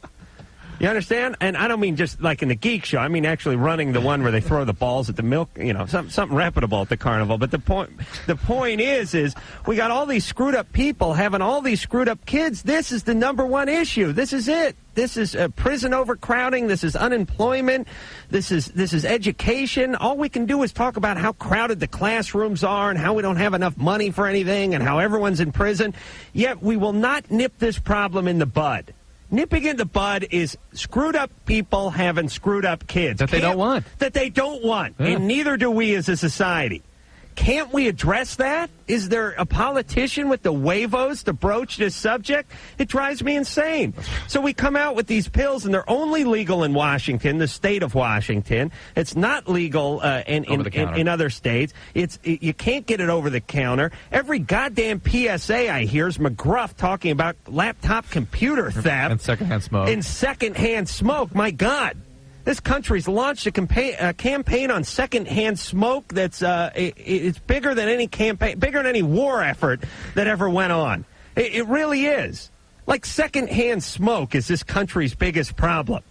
You understand? And I don't mean just like in the geek show. I mean actually running the one where they throw the balls at the milk, something reputable at the carnival. But the point is we got all these screwed up people having all these screwed up kids. This is the number one issue. This is it. This is prison overcrowding. This is unemployment. This is education. All we can do is talk about how crowded the classrooms are and how we don't have enough money for anything and how everyone's in prison. Yet we will not nip this problem in the bud. Nipping in the bud is screwed up people having screwed up kids. That they don't want. That they don't want. Yeah. And neither do we as a society. Can't we address that? Is there a politician with the huevos to broach this subject? It drives me insane. So we come out with these pills, and they're only legal in Washington, the state of Washington. It's not legal in other states. You can't get it over the counter. Every goddamn PSA I hear is McGruff talking about laptop computer theft. And secondhand smoke. And secondhand smoke. My God. This country's launched a campaign on secondhand smoke that's it's bigger than any campaign, bigger than any war effort that ever went on. It really is. Like secondhand smoke is this country's biggest problem.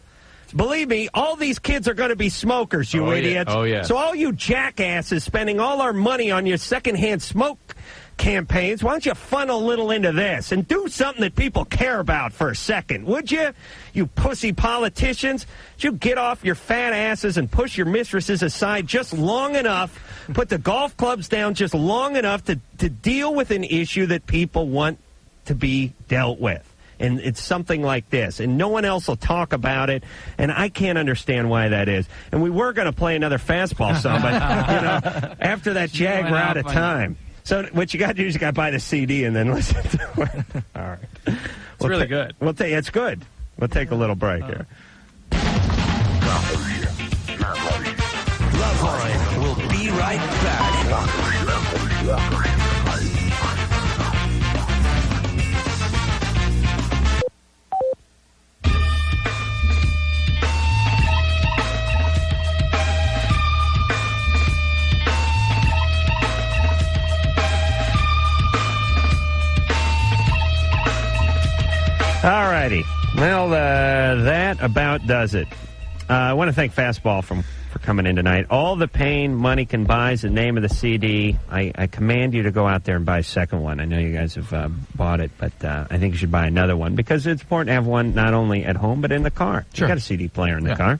Believe me, all these kids are going to be smokers, you idiots. Oh, yeah. So all you jackasses spending all our money on your secondhand smoke campaigns, why don't you funnel a little into this and do something that people care about for a second, would you? You pussy politicians, would you get off your fat asses and push your mistresses aside just long enough, put the golf clubs down just long enough to deal with an issue that people want to be dealt with? And it's something like this, and no one else will talk about it, and I can't understand why that is. And we were going to play another Fastball song, but, after that Jag, we're out of time. So what you got to do is you got to buy the CD and then listen to it. All right. It's really good. It's good. We'll take a little break here. Loveline will be right back. All righty. Well, that about does it. I want to thank Fastball for coming in tonight. All the Pain Money Can Buy is the name of the CD. I command you to go out there and buy a second one. I know you guys have bought it, but I think you should buy another one because it's important to have one not only at home but in the car. Sure. You got a CD player in the car.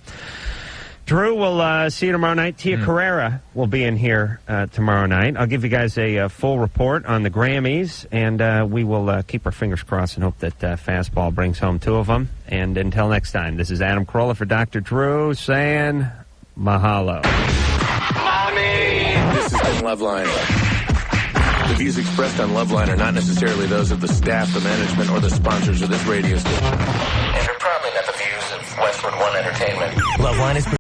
Drew, we'll see you tomorrow night. Tia Carrera will be in here tomorrow night. I'll give you guys a full report on the Grammys, and we will keep our fingers crossed and hope that Fastball brings home 2 of them. And until next time, this is Adam Carolla for Dr. Drew saying mahalo. Mommy! This has been Loveline. The views expressed on Loveline are not necessarily those of the staff, the management, or the sponsors of this radio station. And are probably not the views of Westwood One Entertainment. Loveline is